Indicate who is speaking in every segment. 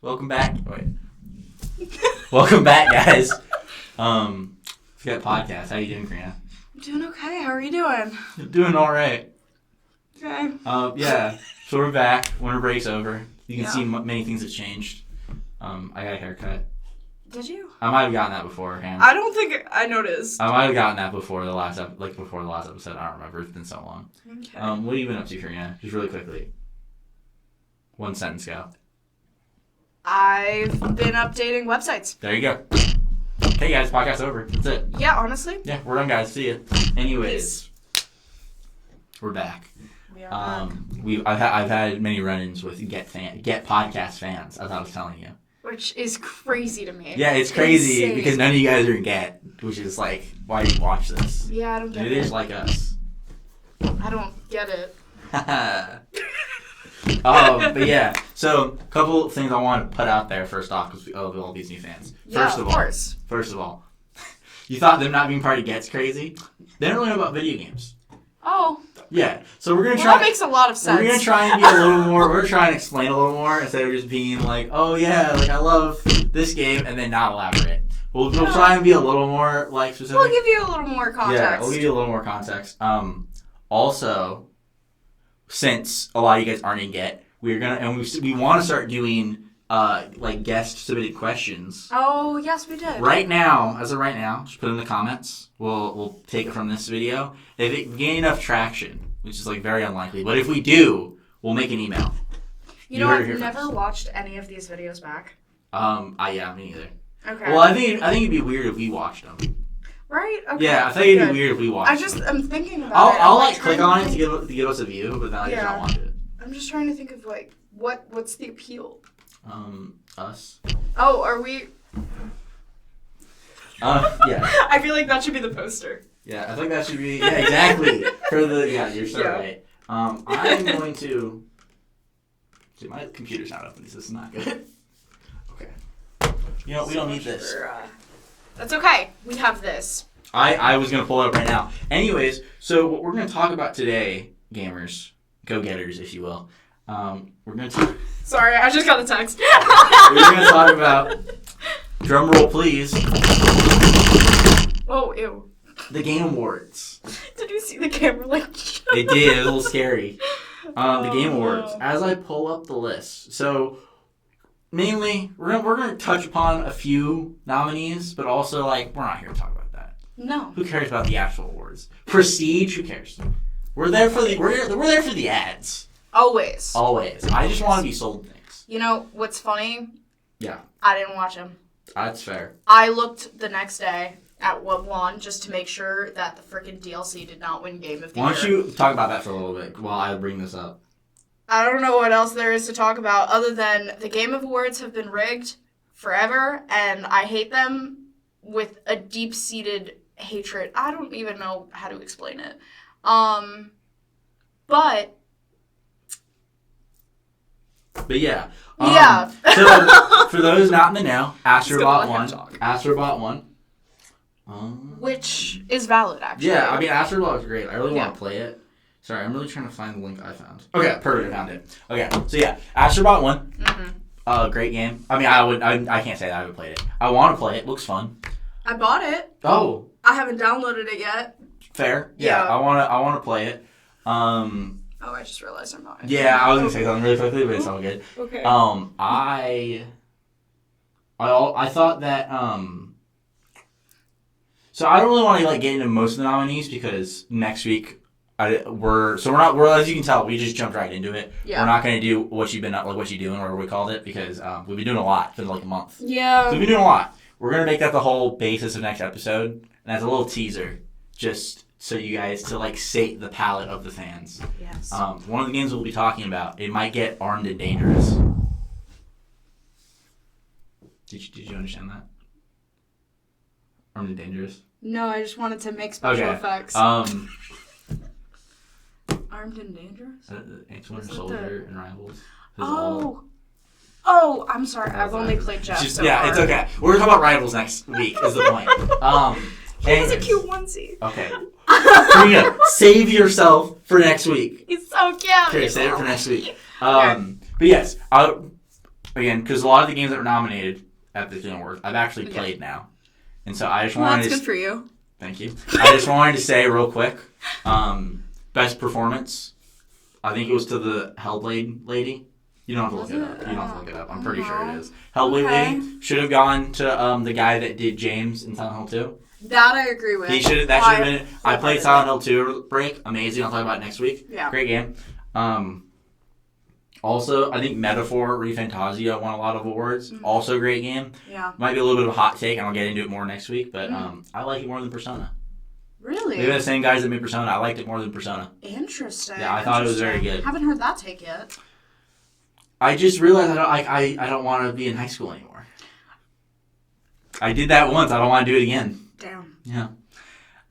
Speaker 1: Welcome back. Wait. Welcome back, guys. GETPod. How you doing, Karina?
Speaker 2: I'm doing okay. How are you doing?
Speaker 1: Doing all right.
Speaker 2: Okay.
Speaker 1: Yeah. So we're back. Winter break's over. You can see many things have changed. I got a haircut.
Speaker 2: Did you?
Speaker 1: I might have gotten that beforehand.
Speaker 2: I don't think I noticed.
Speaker 1: I might have gotten that before the last episode. I don't remember. It's been so long.
Speaker 2: Okay.
Speaker 1: What have you been up to, Karina? Just really quickly. One sentence go.
Speaker 2: I've been updating websites.
Speaker 1: There you go. Okay, guys, podcast over. That's it.
Speaker 2: Yeah, honestly.
Speaker 1: Yeah, we're done, guys. See ya. Anyways, we're back.
Speaker 2: We are back.
Speaker 1: I've had many run-ins with GETPod fans, as I was telling you.
Speaker 2: Which is crazy to me.
Speaker 1: Yeah, it's crazy
Speaker 2: Insane.
Speaker 1: because none of you guys are Get, which is like, why do you watch this?
Speaker 2: Yeah, I don't get it.
Speaker 1: It is like us.
Speaker 2: I don't get it.
Speaker 1: But yeah, so a couple things I want to put out there first off because of all these new fans.
Speaker 2: Yeah, of course.
Speaker 1: First of all, you thought them not being part of Get's crazy? They don't really know about video games.
Speaker 2: Oh.
Speaker 1: Yeah, so we're gonna
Speaker 2: Well,
Speaker 1: try.
Speaker 2: that makes a lot of sense.
Speaker 1: We're gonna try and be a little more. We're trying to explain a little more instead of just being like, "Oh yeah, like I love this game," and then not elaborate. We'll try and be a little more like specific.
Speaker 2: We'll give you a little more context.
Speaker 1: Yeah, we'll give you a little more context. Also, since a lot of you guys aren't in Get, we're gonna and we want to start doing like guest submitted questions.
Speaker 2: Oh yes, we did.
Speaker 1: Right now, as of right now, just put in the comments. We'll take it from this video. If it gain enough traction, which is like very unlikely, but if we do, we'll make an email.
Speaker 2: You know, I've never watched any of these videos back.
Speaker 1: Yeah, me neither.
Speaker 2: Okay.
Speaker 1: Well, I think it'd be weird if we watched them.
Speaker 2: Right? Okay.
Speaker 1: Yeah, I think it'd be weird if we watched them.
Speaker 2: I'm thinking about it.
Speaker 1: I'll like click on it to give us a view, but then I just don't watch it.
Speaker 2: I'm just trying to think of like what's the appeal.
Speaker 1: Us.
Speaker 2: Oh, are we?
Speaker 1: Yeah.
Speaker 2: I feel like that should be the poster.
Speaker 1: Yeah, I think that should be exactly you're so right. I'm going to. See, my computer's not open. This is not good. Okay. You know we don't need this.
Speaker 2: That's okay. We have this.
Speaker 1: I was gonna pull it up right now. Anyways, so what we're gonna talk about today, gamers, go-getters, if you will. We're gonna talk.
Speaker 2: Sorry, I just got a text.
Speaker 1: We're gonna talk about. Drum roll, please.
Speaker 2: Oh, ew.
Speaker 1: The Game Awards.
Speaker 2: Did you see the camera like?
Speaker 1: It did. It was a little scary. The Game Awards. As I pull up the list, so mainly we're gonna touch upon a few nominees, but also like we're not here to talk about that.
Speaker 2: No.
Speaker 1: Who cares about the actual awards? Prestige. Who cares? We're there for the ads.
Speaker 2: Always.
Speaker 1: I just want to be sold things.
Speaker 2: You know what's funny?
Speaker 1: Yeah.
Speaker 2: I didn't watch them.
Speaker 1: That's fair.
Speaker 2: I looked the next day at what won just to make sure that the freaking DLC did not win Game of the Year.
Speaker 1: Why don't you talk about that for a little bit while I bring this up?
Speaker 2: I don't know what else there is to talk about other than the Game Awards have been rigged forever, and I hate them with a deep-seated hatred. I don't even know how to explain it. But
Speaker 1: yeah.
Speaker 2: Yeah.
Speaker 1: So for those not in the know, Astrobot won.
Speaker 2: Which is valid, actually.
Speaker 1: Yeah, I mean Astrobot was great. I really want to play it. Sorry, I'm really trying to find the link I found. Okay, perfect. I found it. Okay, so yeah, Astrobot won. Mm-hmm. Great game. I mean, I can't say that I haven't played it. I want to play it. Looks fun.
Speaker 2: I bought it.
Speaker 1: Oh.
Speaker 2: I haven't downloaded it yet.
Speaker 1: Fair. Yeah. I want to play it.
Speaker 2: Oh, I just realized I'm not.
Speaker 1: Yeah, I was gonna say something really quickly, but it's all good.
Speaker 2: Okay.
Speaker 1: I thought that so I don't really want to like get into most of the nominees because next week we're as you can tell we just jumped right into it. Yeah. We're not gonna do what you doing, whatever we called it, because we've been doing a lot for like a month.
Speaker 2: Yeah.
Speaker 1: So we've been doing a lot. We're gonna make that the whole basis of next episode, and as a little teaser, just so you guys to like sate the palate of the fans.
Speaker 2: Yes.
Speaker 1: One of the games we'll be talking about, it might get armed and dangerous. Did you understand that? Armed and dangerous?
Speaker 2: No, I just wanted to make special effects. Armed and dangerous?
Speaker 1: Antoine Soldier and Rivals.
Speaker 2: Oh, I'm sorry. I've only played Jeff.
Speaker 1: It's okay. We're gonna talk about Rivals next week. Is the point?
Speaker 2: He has a cute onesie.
Speaker 1: Okay. Karina, save yourself for next week.
Speaker 2: He's so cute.
Speaker 1: Okay, save it for next week. But yes, again, because a lot of the games that were nominated at the Game Awards, I've actually played now. And so I just wanted to...
Speaker 2: that's good for you.
Speaker 1: Thank you. I just wanted to say real quick, best performance, I think it was to the Hellblade lady. You don't have to look it up. You don't have to look it up. I'm pretty sure it is. Hellblade lady should have gone to the guy that did James in Silent Hill 2.
Speaker 2: That I agree with.
Speaker 1: That should have been it. I played Silent Hill 2 break. Amazing. I'll talk about it next week. Yeah. Great game. Also, I think Metaphor ReFantazio won a lot of awards. Mm-hmm. Also, great game. Yeah. Might be a little bit of a hot take, and I'll get into it more next week. But I like it more than Persona.
Speaker 2: Really?
Speaker 1: Maybe the same guys that made Persona. I liked it more than Persona.
Speaker 2: Interesting.
Speaker 1: Yeah, I thought it was very good.
Speaker 2: Haven't heard that take yet.
Speaker 1: I just realized I don't want to be in high school anymore. I did that once. I don't want to do it again.
Speaker 2: Damn.
Speaker 1: Yeah.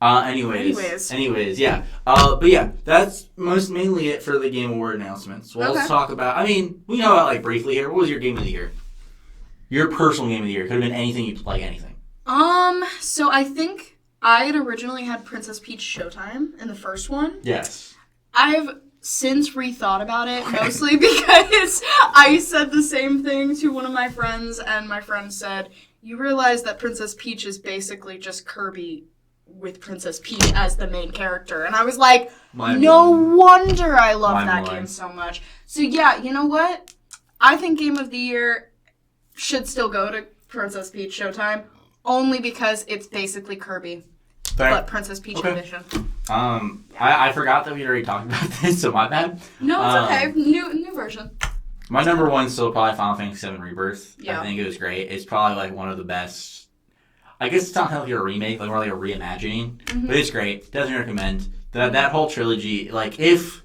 Speaker 1: Anyways, yeah. But yeah, that's mainly it for the Game Award announcements. Well, let's talk about, we know about, briefly here. What was your Game of the Year? Your personal Game of the Year. Could have been anything you like, anything.
Speaker 2: So I think I had originally had Princess Peach Showtime in the first one.
Speaker 1: Yes.
Speaker 2: I've since rethought about it, mostly because I said the same thing to one of my friends, and my friend said, you realize that Princess Peach is basically just Kirby with Princess Peach as the main character. And I was like, no wonder I love that game so much. So yeah, you know what? I think Game of the Year should still go to Princess Peach Showtime, only because it's basically Kirby. Fair. But Princess Peach edition.
Speaker 1: I forgot that we already talked about this, so my bad.
Speaker 2: No, it's okay. New version.
Speaker 1: My number one is still probably Final Fantasy VII Rebirth. Yeah. I think it was great. It's probably one of the best. I guess it's not technically a remake, more like a reimagining, but it's great. Definitely recommend. That whole trilogy, if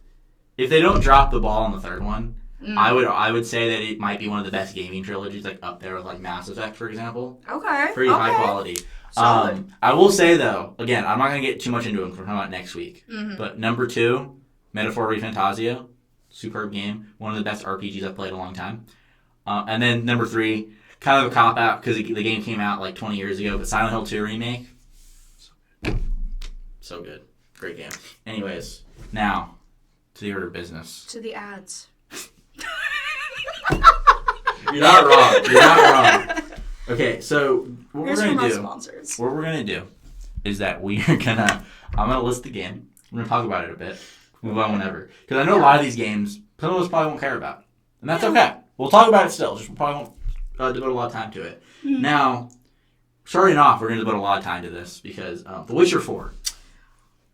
Speaker 1: they don't drop the ball on the third one, I would say that it might be one of the best gaming trilogies, up there with Mass Effect, for example.
Speaker 2: Okay.
Speaker 1: Pretty high quality. I will say though, again, I'm not gonna get too much into it because we're talking about next week. Mm-hmm. But number 2, Metaphor ReFantazio, superb game, one of the best RPGs I've played in a long time. And then number 3. Kind of a cop-out because the game came out 20 years ago, but Silent Hill 2 remake. So good. Great game. Anyways, now, to the order of business.
Speaker 2: To the ads.
Speaker 1: You're not wrong. Okay, so what we're going to do is that I'm going to list the game. We're going to talk about it a bit. Move on whenever. Because I know a lot of these games, some of us probably won't care about. And that's okay. We'll talk about it still. Just probably won't devote a lot of time to it. Mm-hmm. Now, starting off, we're going to devote a lot of time to this because The Witcher 4.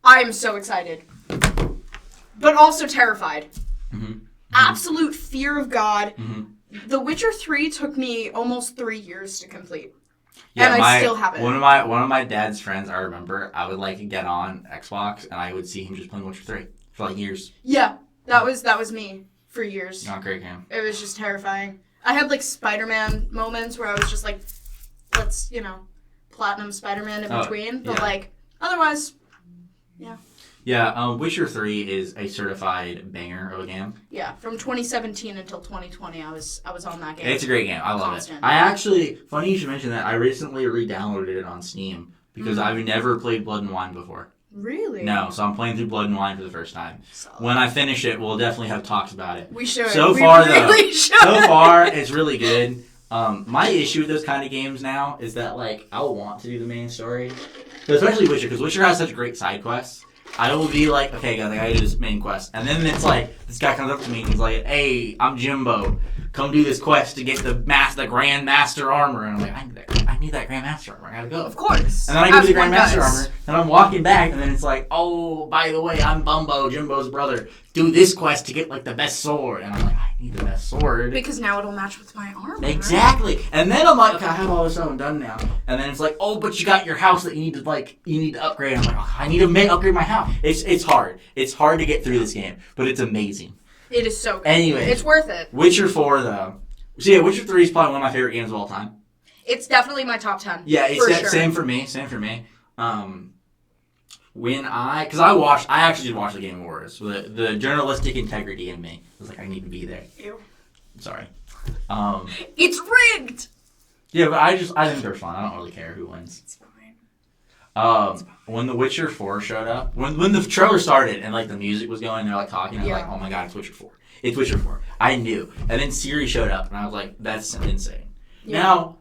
Speaker 2: I'm so excited. But also terrified.
Speaker 1: Mm-hmm.
Speaker 2: Absolute fear of God. Mm-hmm. The Witcher 3 took me almost 3 years to complete. Yeah, and I still haven't.
Speaker 1: One of my dad's friends, I remember, I would get on Xbox and I would see him just playing Witcher 3 for years.
Speaker 2: Yeah, that was me for years.
Speaker 1: Not a great game.
Speaker 2: It was just terrifying. I had Spider-Man moments where I was just let's, platinum Spider-Man in between. But otherwise, yeah.
Speaker 1: Yeah, Witcher 3 is a certified banger of a game.
Speaker 2: Yeah, from 2017 until 2020, I was on that game.
Speaker 1: It's a great game. I love it. I actually, funny you should mention that, I recently re-downloaded it on Steam because I've never played Blood and Wine before.
Speaker 2: Really?
Speaker 1: No, so I'm playing through Blood and Wine for the first time. Solid. When I finish it, we'll definitely have talks about it.
Speaker 2: We should.
Speaker 1: So far, it's really good. My issue with those kind of games now is that, I'll want to do the main story. Especially Witcher, because Witcher has such great side quests. I will be okay, guys, I gotta do this main quest. And then it's this guy comes up to me and he's like, hey, I'm Jimbo. Come do this quest to get the Grand Master armor. And I'm like, I need that Grand Master armor. I gotta go.
Speaker 2: Of course.
Speaker 1: And then I go to the Grand Master armor, and I'm walking back, and then it's oh, by the way, I'm Bumbo, Jimbo's brother. Do this quest to get, the best sword. And I'm like, I need the best sword.
Speaker 2: Because now it'll match with my armor.
Speaker 1: Exactly. Right? And then I'm like, okay, I have all this stuff done now. And then it's oh, but you got your house that you need to upgrade. I'm like, oh, I need to upgrade my house. It's hard. It's hard to get through this game, but it's amazing.
Speaker 2: It is so good.
Speaker 1: Anyway.
Speaker 2: It's worth it.
Speaker 1: Witcher 4, though. So yeah, Witcher 3 is probably one of my favorite games of all time.
Speaker 2: It's definitely my top 10.
Speaker 1: Yeah,
Speaker 2: sure.
Speaker 1: Same for me. Because I actually did watch the Game Awards. The journalistic integrity in me was I need to be there.
Speaker 2: Ew.
Speaker 1: Sorry.
Speaker 2: It's rigged!
Speaker 1: Yeah, but I think they're fun. I don't really care who wins.
Speaker 2: It's fine.
Speaker 1: When The Witcher 4 showed up, when the trailer started and the music was going, they're talking, and I'm oh my god, it's Witcher 4. It's Witcher 4. I knew. And then Siri showed up, and I was like, that's insane.
Speaker 2: Yeah.
Speaker 1: Now,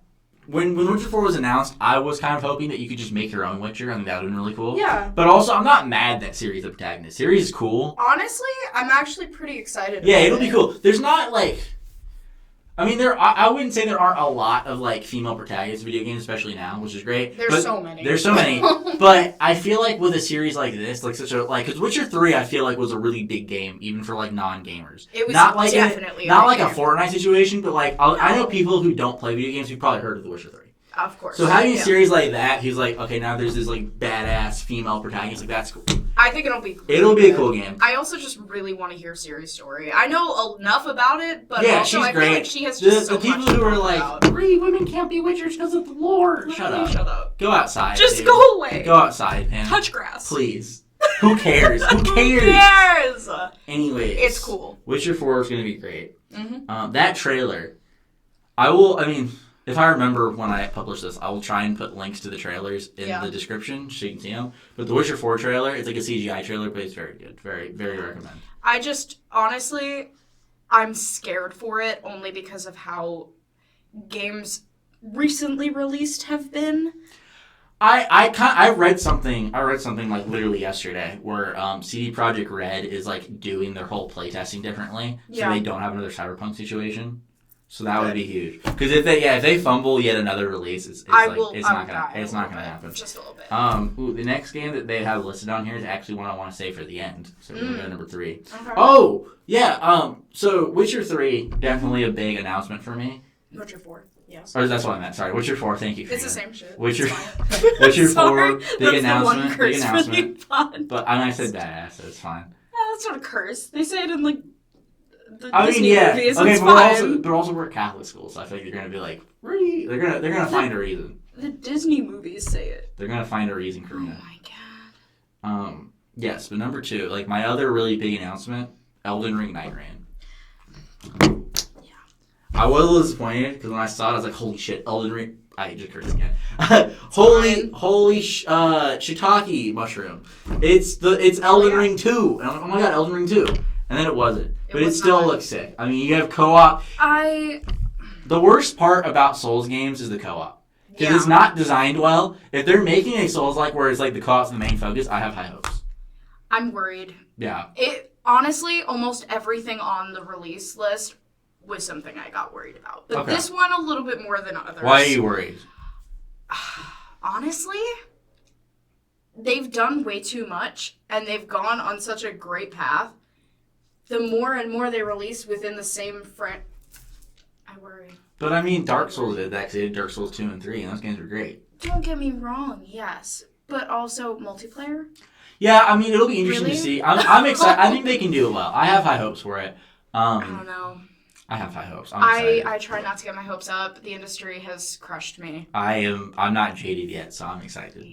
Speaker 1: when Witcher 4 was announced, I was kind of hoping that you could just make your own Witcher. I think that would have been really cool.
Speaker 2: Yeah.
Speaker 1: But also, I'm not mad that Siri's the protagonist. Siri is cool.
Speaker 2: Honestly, I'm actually pretty excited.
Speaker 1: Yeah, it'll be cool. There's not, like... I mean, I wouldn't say there aren't a lot of, like, female protagonists in video games, especially now, which is great.
Speaker 2: There's so many.
Speaker 1: There's so many. But I feel like with a series like this, like, such a, like, because Witcher 3, I feel like, was a really big game, even for, like, non-gamers.
Speaker 2: It was
Speaker 1: not like
Speaker 2: definitely
Speaker 1: not like
Speaker 2: game.
Speaker 1: a Fortnite situation, but, like, I know people who don't play video games who've probably heard of The Witcher 3.
Speaker 2: Of course.
Speaker 1: So having a series like that, he's like, okay, now there's this, like, badass female protagonist. Like, that's cool.
Speaker 2: I think it'll be cool.
Speaker 1: It'll be a cool game.
Speaker 2: I also just really want to hear Siri's story. I know enough about it, but
Speaker 1: yeah,
Speaker 2: also
Speaker 1: she's
Speaker 2: I
Speaker 1: great.
Speaker 2: feel like she has just
Speaker 1: the
Speaker 2: so
Speaker 1: people
Speaker 2: much
Speaker 1: who
Speaker 2: to
Speaker 1: are
Speaker 2: talk
Speaker 1: like,
Speaker 2: about.
Speaker 1: 3 women can't be witchers because of the lore. Shut up. Go outside.
Speaker 2: Just
Speaker 1: dude.
Speaker 2: go away.
Speaker 1: Go outside, man.
Speaker 2: Touch grass.
Speaker 1: Please. Who cares? Who cares?
Speaker 2: Who cares?
Speaker 1: Anyways.
Speaker 2: It's cool.
Speaker 1: Witcher 4 is going to be great.
Speaker 2: Mm-hmm.
Speaker 1: That trailer, if I remember when I publish this, I will try and put links to the trailers in the description so you can see them. But the Witcher 4 trailer, it's like a CGI trailer, but it's very good. Very, very recommend.
Speaker 2: I just, honestly, I'm scared for it only because of how games recently released have been.
Speaker 1: I read something like literally yesterday where CD Projekt Red is like doing their whole playtesting differently, so they don't have another Cyberpunk situation. So that would be huge. Because if they fumble yet another release, it's not gonna happen.
Speaker 2: Just a little bit.
Speaker 1: The next game that they have listed on here is actually one I want to say for the end. So we're gonna go to number 3.
Speaker 2: Okay.
Speaker 1: Oh yeah. So Witcher 3 definitely a big announcement for me.
Speaker 2: Witcher 4. Yes.
Speaker 1: Or that's what I meant. Sorry, Witcher 4. Thank you.
Speaker 2: It's the same shit.
Speaker 1: Witcher 4.
Speaker 2: Sorry,
Speaker 1: Big announcement.
Speaker 2: The one curse
Speaker 1: Big announcement.
Speaker 2: for the
Speaker 1: But I said badass, so it's fine.
Speaker 2: Yeah, that's not a curse. They say it in like the
Speaker 1: I mean,
Speaker 2: Disney
Speaker 1: yeah.
Speaker 2: movies.
Speaker 1: Okay,
Speaker 2: it's
Speaker 1: but
Speaker 2: fine.
Speaker 1: we're at Catholic school, so I feel like they're gonna be like, really? They're gonna find a reason.
Speaker 2: The Disney movies say it.
Speaker 1: They're gonna find a reason,
Speaker 2: Oh
Speaker 1: Karina.
Speaker 2: my god.
Speaker 1: Yes, but number 2, like my other really big announcement, Elden Ring Night Rain. I was a little disappointed because when I saw it, I was like, "Holy shit, Elden Ring!" I just cursed again. holy shiitake mushroom! It's Elden Ring 2, and I'm like, "Oh my god, Elden Ring 2!" And then it wasn't, but it still looks sick. I mean, you have co-op. The worst part about Souls games is the co-op because it's not designed well. If they're making a Souls-like where it's like the co-op's the main focus, I have high hopes.
Speaker 2: I'm worried.
Speaker 1: Yeah.
Speaker 2: It honestly, almost everything on the release list was something I got worried about. But this one a little bit more than others.
Speaker 1: Why are you worried?
Speaker 2: Honestly, they've done way too much, and they've gone on such a great path. The more and more they release within the same I worry.
Speaker 1: But I mean, Dark Souls did that because they did Dark Souls 2 and 3, and those games were great.
Speaker 2: Don't get me wrong, yes. But also multiplayer?
Speaker 1: Yeah, I mean, it'll be interesting to see. I'm excited. I think they can do it well. I have high hopes for it.
Speaker 2: I don't know.
Speaker 1: I have high hopes. I'm excited.
Speaker 2: I try not to get my hopes up. The industry has crushed me.
Speaker 1: I'm not jaded yet, so I'm excited.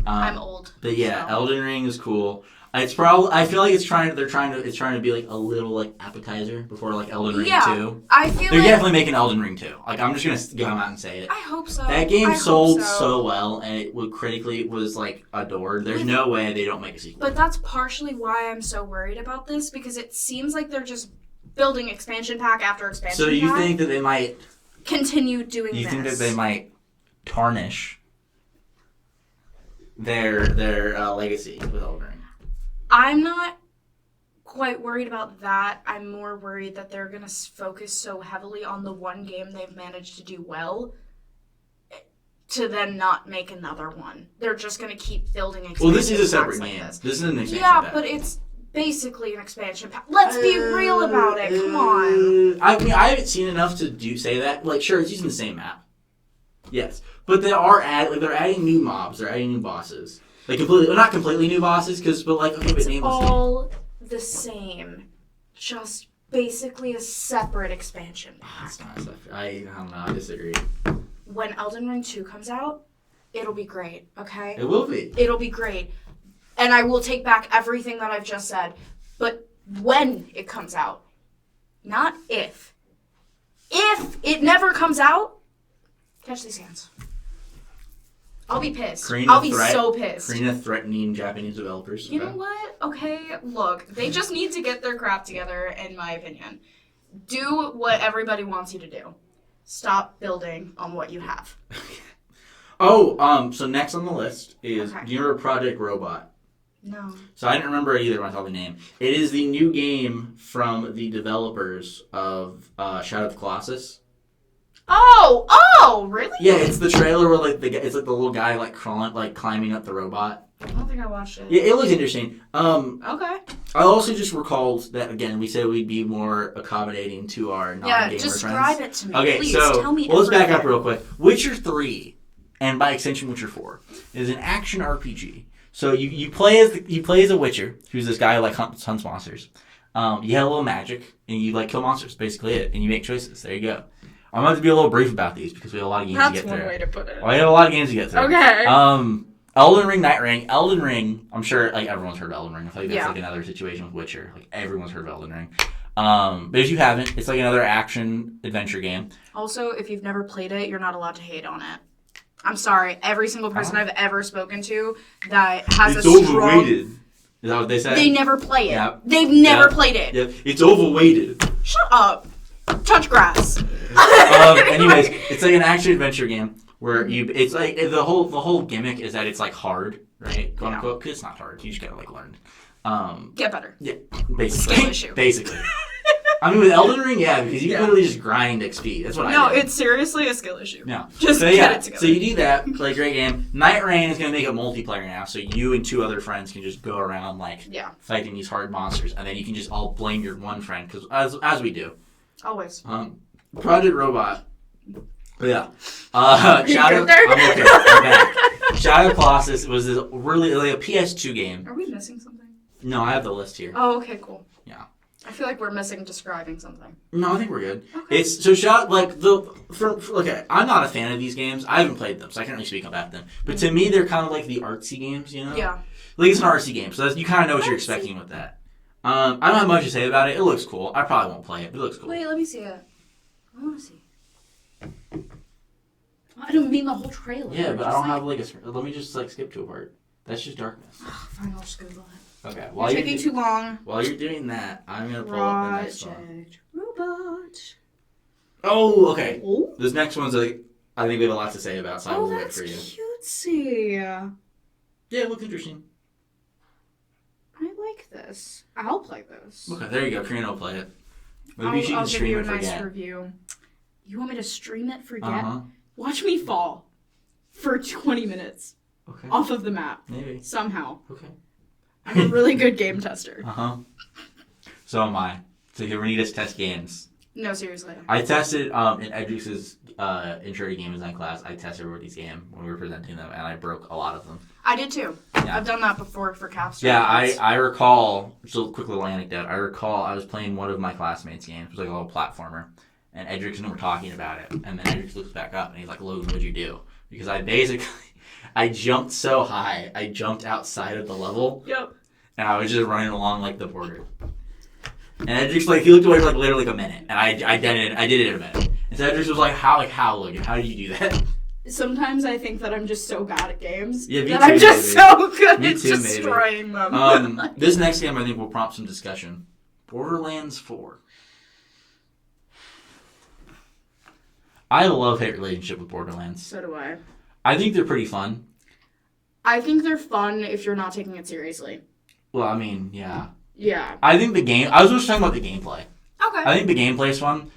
Speaker 2: I'm old.
Speaker 1: But yeah, so. Elden Ring is cool. It's probably. I feel like it's trying to be like a little like appetizer before like Elden Ring 2.
Speaker 2: I feel
Speaker 1: they're definitely making Elden Ring 2. Like I'm just gonna come out and say it.
Speaker 2: I hope so.
Speaker 1: That game sold so well, and it critically was like adored. There's no way they don't make a sequel.
Speaker 2: But that's partially why I'm so worried about this, because it seems like they're just building expansion pack after expansion pack.
Speaker 1: So you think that they might
Speaker 2: continue doing this?
Speaker 1: You think that they might tarnish their legacy with Elden Ring?
Speaker 2: I'm not quite worried about that. I'm more worried that they're going to focus so heavily on the one game they've managed to do well to then not make another one. They're just going to keep building expansion
Speaker 1: Well, this is a separate
Speaker 2: like
Speaker 1: game.
Speaker 2: This
Speaker 1: is an expansion pack.
Speaker 2: Yeah, but it's basically an expansion pack. Let's be real about it. Come on.
Speaker 1: I mean, I haven't seen enough to say that. Like, sure, it's using the same map. Yes, but they're adding new mobs. They're adding new bosses. Like not completely new bosses, but like okay,
Speaker 2: it's
Speaker 1: but
Speaker 2: all the same. Just basically a separate expansion pack.
Speaker 1: I don't know. I disagree.
Speaker 2: When Elden Ring 2 comes out, it'll be great. Okay.
Speaker 1: It will be.
Speaker 2: It'll be great. And I will take back everything that I've just said. But when it comes out, not if. If it never comes out, catch these hands. I'll be pissed. I'll be so pissed.
Speaker 1: Karina threatening Japanese developers.
Speaker 2: You know what? Okay, look. They just need to get their crap together, in my opinion. do what everybody wants you to do. Stop building on what you have.
Speaker 1: So next on the list is, do you remember Project Robot?
Speaker 2: No.
Speaker 1: So I didn't remember it either when I saw the name. It is the new game from the developers of Shadow of the Colossus.
Speaker 2: Oh, really?
Speaker 1: Yeah, it's the trailer where it's like the little guy climbing up the robot.
Speaker 2: I don't think I watched it.
Speaker 1: Yeah, it looks interesting.
Speaker 2: Okay.
Speaker 1: I also just recalled that again we said we'd be more accommodating to our non-gamer friends.
Speaker 2: Yeah, describe it to me.
Speaker 1: Okay,
Speaker 2: please.
Speaker 1: so
Speaker 2: Tell me
Speaker 1: let's back up real quick. Witcher 3, and by extension Witcher 4, is an action RPG. So you play as a Witcher, who's this guy who hunts monsters. You have a little magic, and you kill monsters. Basically it, and you make choices. There you go. I'm going to be a little brief about these because we have a lot of games to get through.
Speaker 2: That's one way to put it.
Speaker 1: Well, we have a lot of games to get through.
Speaker 2: Okay.
Speaker 1: Elden Ring, Night Ring. Elden Ring, I'm sure everyone's heard of Elden Ring. I feel like that's another situation with Witcher. Everyone's heard of Elden Ring. But if you haven't, it's another action adventure game. Also,
Speaker 2: if you've never played it, you're not allowed to hate on it. I'm sorry. Every single person I've ever spoken to that has
Speaker 1: it's overweighted. Is that what they say?
Speaker 2: They never play it.
Speaker 1: Yep.
Speaker 2: They've never played it.
Speaker 1: Yep. It's overweighted.
Speaker 2: Shut up. Touch grass.
Speaker 1: Anyways, it's an action adventure game where it's the whole gimmick is that it's hard, right? Quote unquote, because it's not hard. You just gotta learn.
Speaker 2: Get better.
Speaker 1: Yeah, basically.
Speaker 2: Skill issue.
Speaker 1: Basically. I mean, with Elden Ring, because you can literally just grind XP. That's what I do.
Speaker 2: No, it's seriously a skill issue.
Speaker 1: No.
Speaker 2: Just get it together.
Speaker 1: So you do that, great game. Night Rain is going to make it multiplayer now, so you and 2 other friends can just go around, fighting these hard monsters, and then you can just all blame your one friend, because as we do.
Speaker 2: Always.
Speaker 1: Project Robot. Yeah.
Speaker 2: I'm okay.
Speaker 1: I'm back. Shadow of the Colossus was this really a PS2 game.
Speaker 2: Are we missing something?
Speaker 1: No, I have the list here.
Speaker 2: Oh, okay, cool.
Speaker 1: Yeah.
Speaker 2: I feel like we're missing describing something.
Speaker 1: No, I think we're good.
Speaker 2: Okay.
Speaker 1: It's so I'm not a fan of these games. I haven't played them, so I can't really speak about them. But to me, they're kind of like the artsy games, you know?
Speaker 2: Yeah.
Speaker 1: It's an artsy game, so you kind of know what you're expecting with that. I don't have much to say about it. It looks cool. I probably won't play it, but it looks cool.
Speaker 2: Wait, let me see it. I want to see. I don't mean the whole trailer.
Speaker 1: Yeah, but I don't have let me just skip to a part. That's just darkness.
Speaker 2: Fine, I'll just Google it.
Speaker 1: Okay.
Speaker 2: You're taking too long.
Speaker 1: While you're doing that, I'm gonna pull up the next one.
Speaker 2: Robot.
Speaker 1: Oh, okay.
Speaker 2: Oh?
Speaker 1: This next one's I think we have a lot to say about, so I will wait for you.
Speaker 2: Cutesy.
Speaker 1: Yeah, it looks interesting.
Speaker 2: I like this. I'll play this.
Speaker 1: Okay, there you go. Karina will play it. Maybe she can stream it for Get.
Speaker 2: Review. You want me to stream it for Get? Watch me fall for 20 minutes off of the map.
Speaker 1: Maybe.
Speaker 2: Somehow.
Speaker 1: Okay.
Speaker 2: I'm a really good game tester.
Speaker 1: So am I. So you need us to test games.
Speaker 2: No, seriously.
Speaker 1: I tested in Edrix's intro to game design class. I tested everybody's game when we were presenting them, and I broke a lot of them.
Speaker 2: I did too. Yeah. I've done that before for capstone.
Speaker 1: Yeah, I recall. So quick little anecdote. I recall I was playing one of my classmates' games. It was a little platformer, and Edrix and I were talking about it. And then Edrix looks back up and he's like, "Logan, what'd you do?" Because I jumped so high, I jumped outside of the level.
Speaker 2: Yep.
Speaker 1: And I was just running along the border. And Edrix he looked away for literally a minute, and I did it in a minute. And so Edrix was like, "How Logan? How did you do that?"
Speaker 2: Sometimes I think that I'm just so bad at games.
Speaker 1: Yeah, me
Speaker 2: that
Speaker 1: too,
Speaker 2: I'm just so good at
Speaker 1: maybe.
Speaker 2: destroying them.
Speaker 1: This next game I think will prompt some discussion. Borderlands 4. I love hate relationship with Borderlands.
Speaker 2: So do I.
Speaker 1: I think they're pretty fun.
Speaker 2: I think they're fun if you're not taking it seriously.
Speaker 1: Well, I mean, yeah.
Speaker 2: Yeah.
Speaker 1: I think the game... I was just talking about the gameplay.
Speaker 2: Okay.
Speaker 1: I think the gameplay is fun.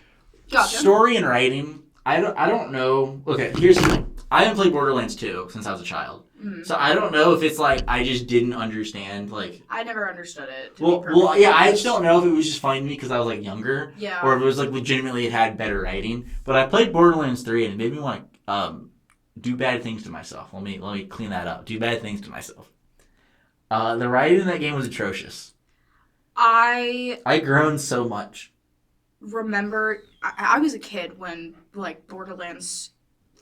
Speaker 2: Gotcha.
Speaker 1: Story and writing, I don't know... Okay, here's the thing. I haven't played Borderlands 2 since I was a child. Mm-hmm. So I don't know if it's I just didn't understand, I
Speaker 2: never understood it.
Speaker 1: Well, yeah, I just don't know if it was just funny to me because I was, younger.
Speaker 2: Yeah.
Speaker 1: Or if it was, legitimately it had better writing. But I played Borderlands 3 and it made me want to, do bad things to myself. Let me clean that up. Do bad things to myself. The writing in that game was atrocious. I groaned so much.
Speaker 2: Remember, I was a kid when Borderlands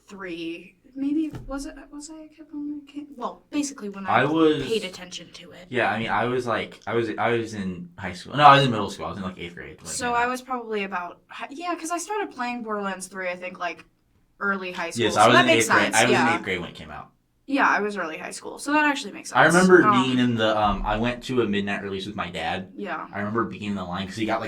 Speaker 2: 3. Maybe was I a kid when I came? Well, basically when I paid attention to it.
Speaker 1: Yeah, I mean, I was in high school. No, I was in middle school. I was in 8th grade.
Speaker 2: So I was probably about because I started playing Borderlands 3. I think early high school.
Speaker 1: Yes,
Speaker 2: so
Speaker 1: I was
Speaker 2: that
Speaker 1: in
Speaker 2: makes
Speaker 1: 8th grade.
Speaker 2: sense.
Speaker 1: I was in 8th grade when it came out.
Speaker 2: Yeah, I was early high school, so that actually makes sense.
Speaker 1: I remember being in the I went to a midnight release with my dad.
Speaker 2: Yeah.
Speaker 1: I remember being in the line because he got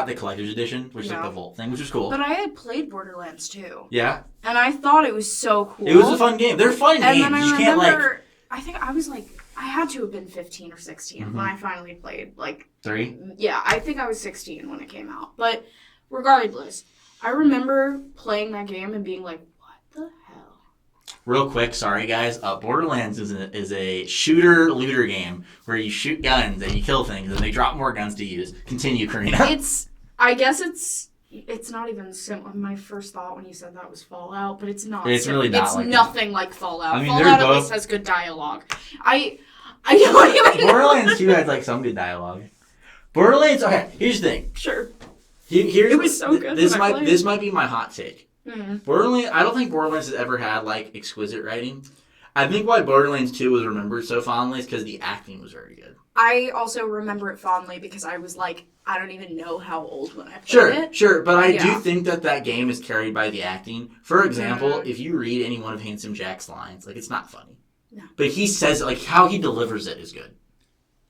Speaker 1: the collector's edition, which is like the Vault thing, which is cool.
Speaker 2: But I had played Borderlands 2.
Speaker 1: Yeah.
Speaker 2: And I thought it was so cool.
Speaker 1: It was a fun game. They're fun games.
Speaker 2: And then
Speaker 1: you can't like.
Speaker 2: I think I was like, I had to have been 15 or 16 when I finally played. Like
Speaker 1: 3?
Speaker 2: Yeah, I think I was 16 when it came out. But regardless, I remember playing that game and being like, what the hell?
Speaker 1: Real quick, sorry guys. Borderlands is a shooter-looter game where you shoot guns and you kill things and they drop more guns to use. Continue, Karina.
Speaker 2: I guess it's not even similar. My first thought when you said that was Fallout, but it's not.
Speaker 1: It's really not.
Speaker 2: It's like nothing like Fallout.
Speaker 1: I mean,
Speaker 2: Fallout at least has good dialogue. I know what you mean.
Speaker 1: Borderlands 2 had like some good dialogue. Borderlands. Okay, here's the thing.
Speaker 2: Sure.
Speaker 1: Here's
Speaker 2: it was so good.
Speaker 1: This might be my hot take.
Speaker 2: Mm-hmm.
Speaker 1: Borderlands. I don't think Borderlands has ever had like exquisite writing. I think why Borderlands 2 was remembered so fondly is because the acting was very good.
Speaker 2: I also remember it fondly because I was like, I don't even know how old when I played it.
Speaker 1: Sure, but I do think that game is carried by the acting. For example, if you read any one of Handsome Jack's lines, like it's not funny.
Speaker 2: No.
Speaker 1: But he says like how he delivers it is good.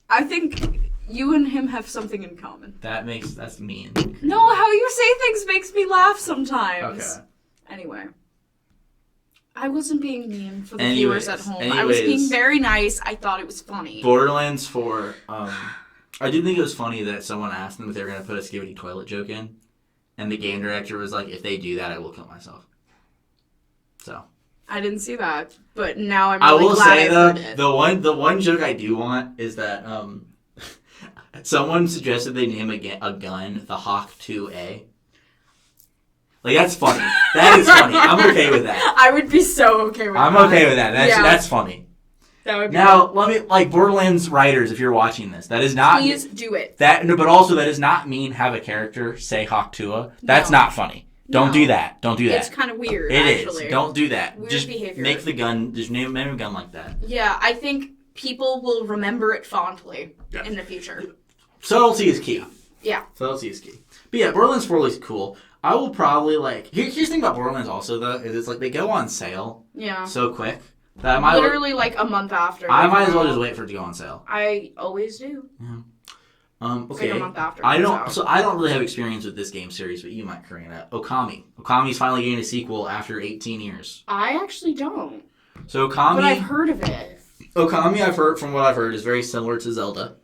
Speaker 2: I think you and him have something in common.
Speaker 1: That's mean.
Speaker 2: No, how you say things makes me laugh sometimes.
Speaker 1: Okay.
Speaker 2: Anyway. I wasn't being mean for the viewers at home. I was being very nice. I thought it was funny.
Speaker 1: Borderlands 4, I did think it was funny that someone asked them if they were going to put a skibidi toilet joke in. And the game director was like, if they do that, I will kill myself. So.
Speaker 2: I didn't see that. But now I'm
Speaker 1: really
Speaker 2: glad I will say,
Speaker 1: though, the one joke I do want is that someone suggested they name a gun the Hawk 2A. Like, that's funny. That is funny. I'm okay with that.
Speaker 2: I would be so okay with that.
Speaker 1: I'm okay with that. That's funny.
Speaker 2: That would be
Speaker 1: now,
Speaker 2: good.
Speaker 1: let me, like, Borderlands writers, if you're watching this, that is not...
Speaker 2: Please do it.
Speaker 1: But also, that does not mean have a character say Hawk 2A. That's not funny. Don't do that. Don't do that.
Speaker 2: It's kind of weird,
Speaker 1: It
Speaker 2: actually.
Speaker 1: is. Don't do that.
Speaker 2: Weird
Speaker 1: just
Speaker 2: behavior.
Speaker 1: make the gun... Just name a gun like that.
Speaker 2: Yeah, I think people will remember it fondly in the future.
Speaker 1: Subtlety is key.
Speaker 2: Yeah.
Speaker 1: Subtlety is key. But yeah, Borderlands 4 looks cool. I will probably, like... Here's the thing about Borderlands also, though, is it's like they go on sale so quick that I might...
Speaker 2: Literally, like, a month after.
Speaker 1: I might as well just wait for it to go on sale.
Speaker 2: I always do.
Speaker 1: Yeah.
Speaker 2: It's like a month after.
Speaker 1: I don't really have experience with this game series, but you might, Karina. Okami. Okami's finally getting a sequel after 18 years.
Speaker 2: I actually don't.
Speaker 1: So Okami...
Speaker 2: But I've heard of it.
Speaker 1: Okami, from what I've heard, is very similar to Zelda.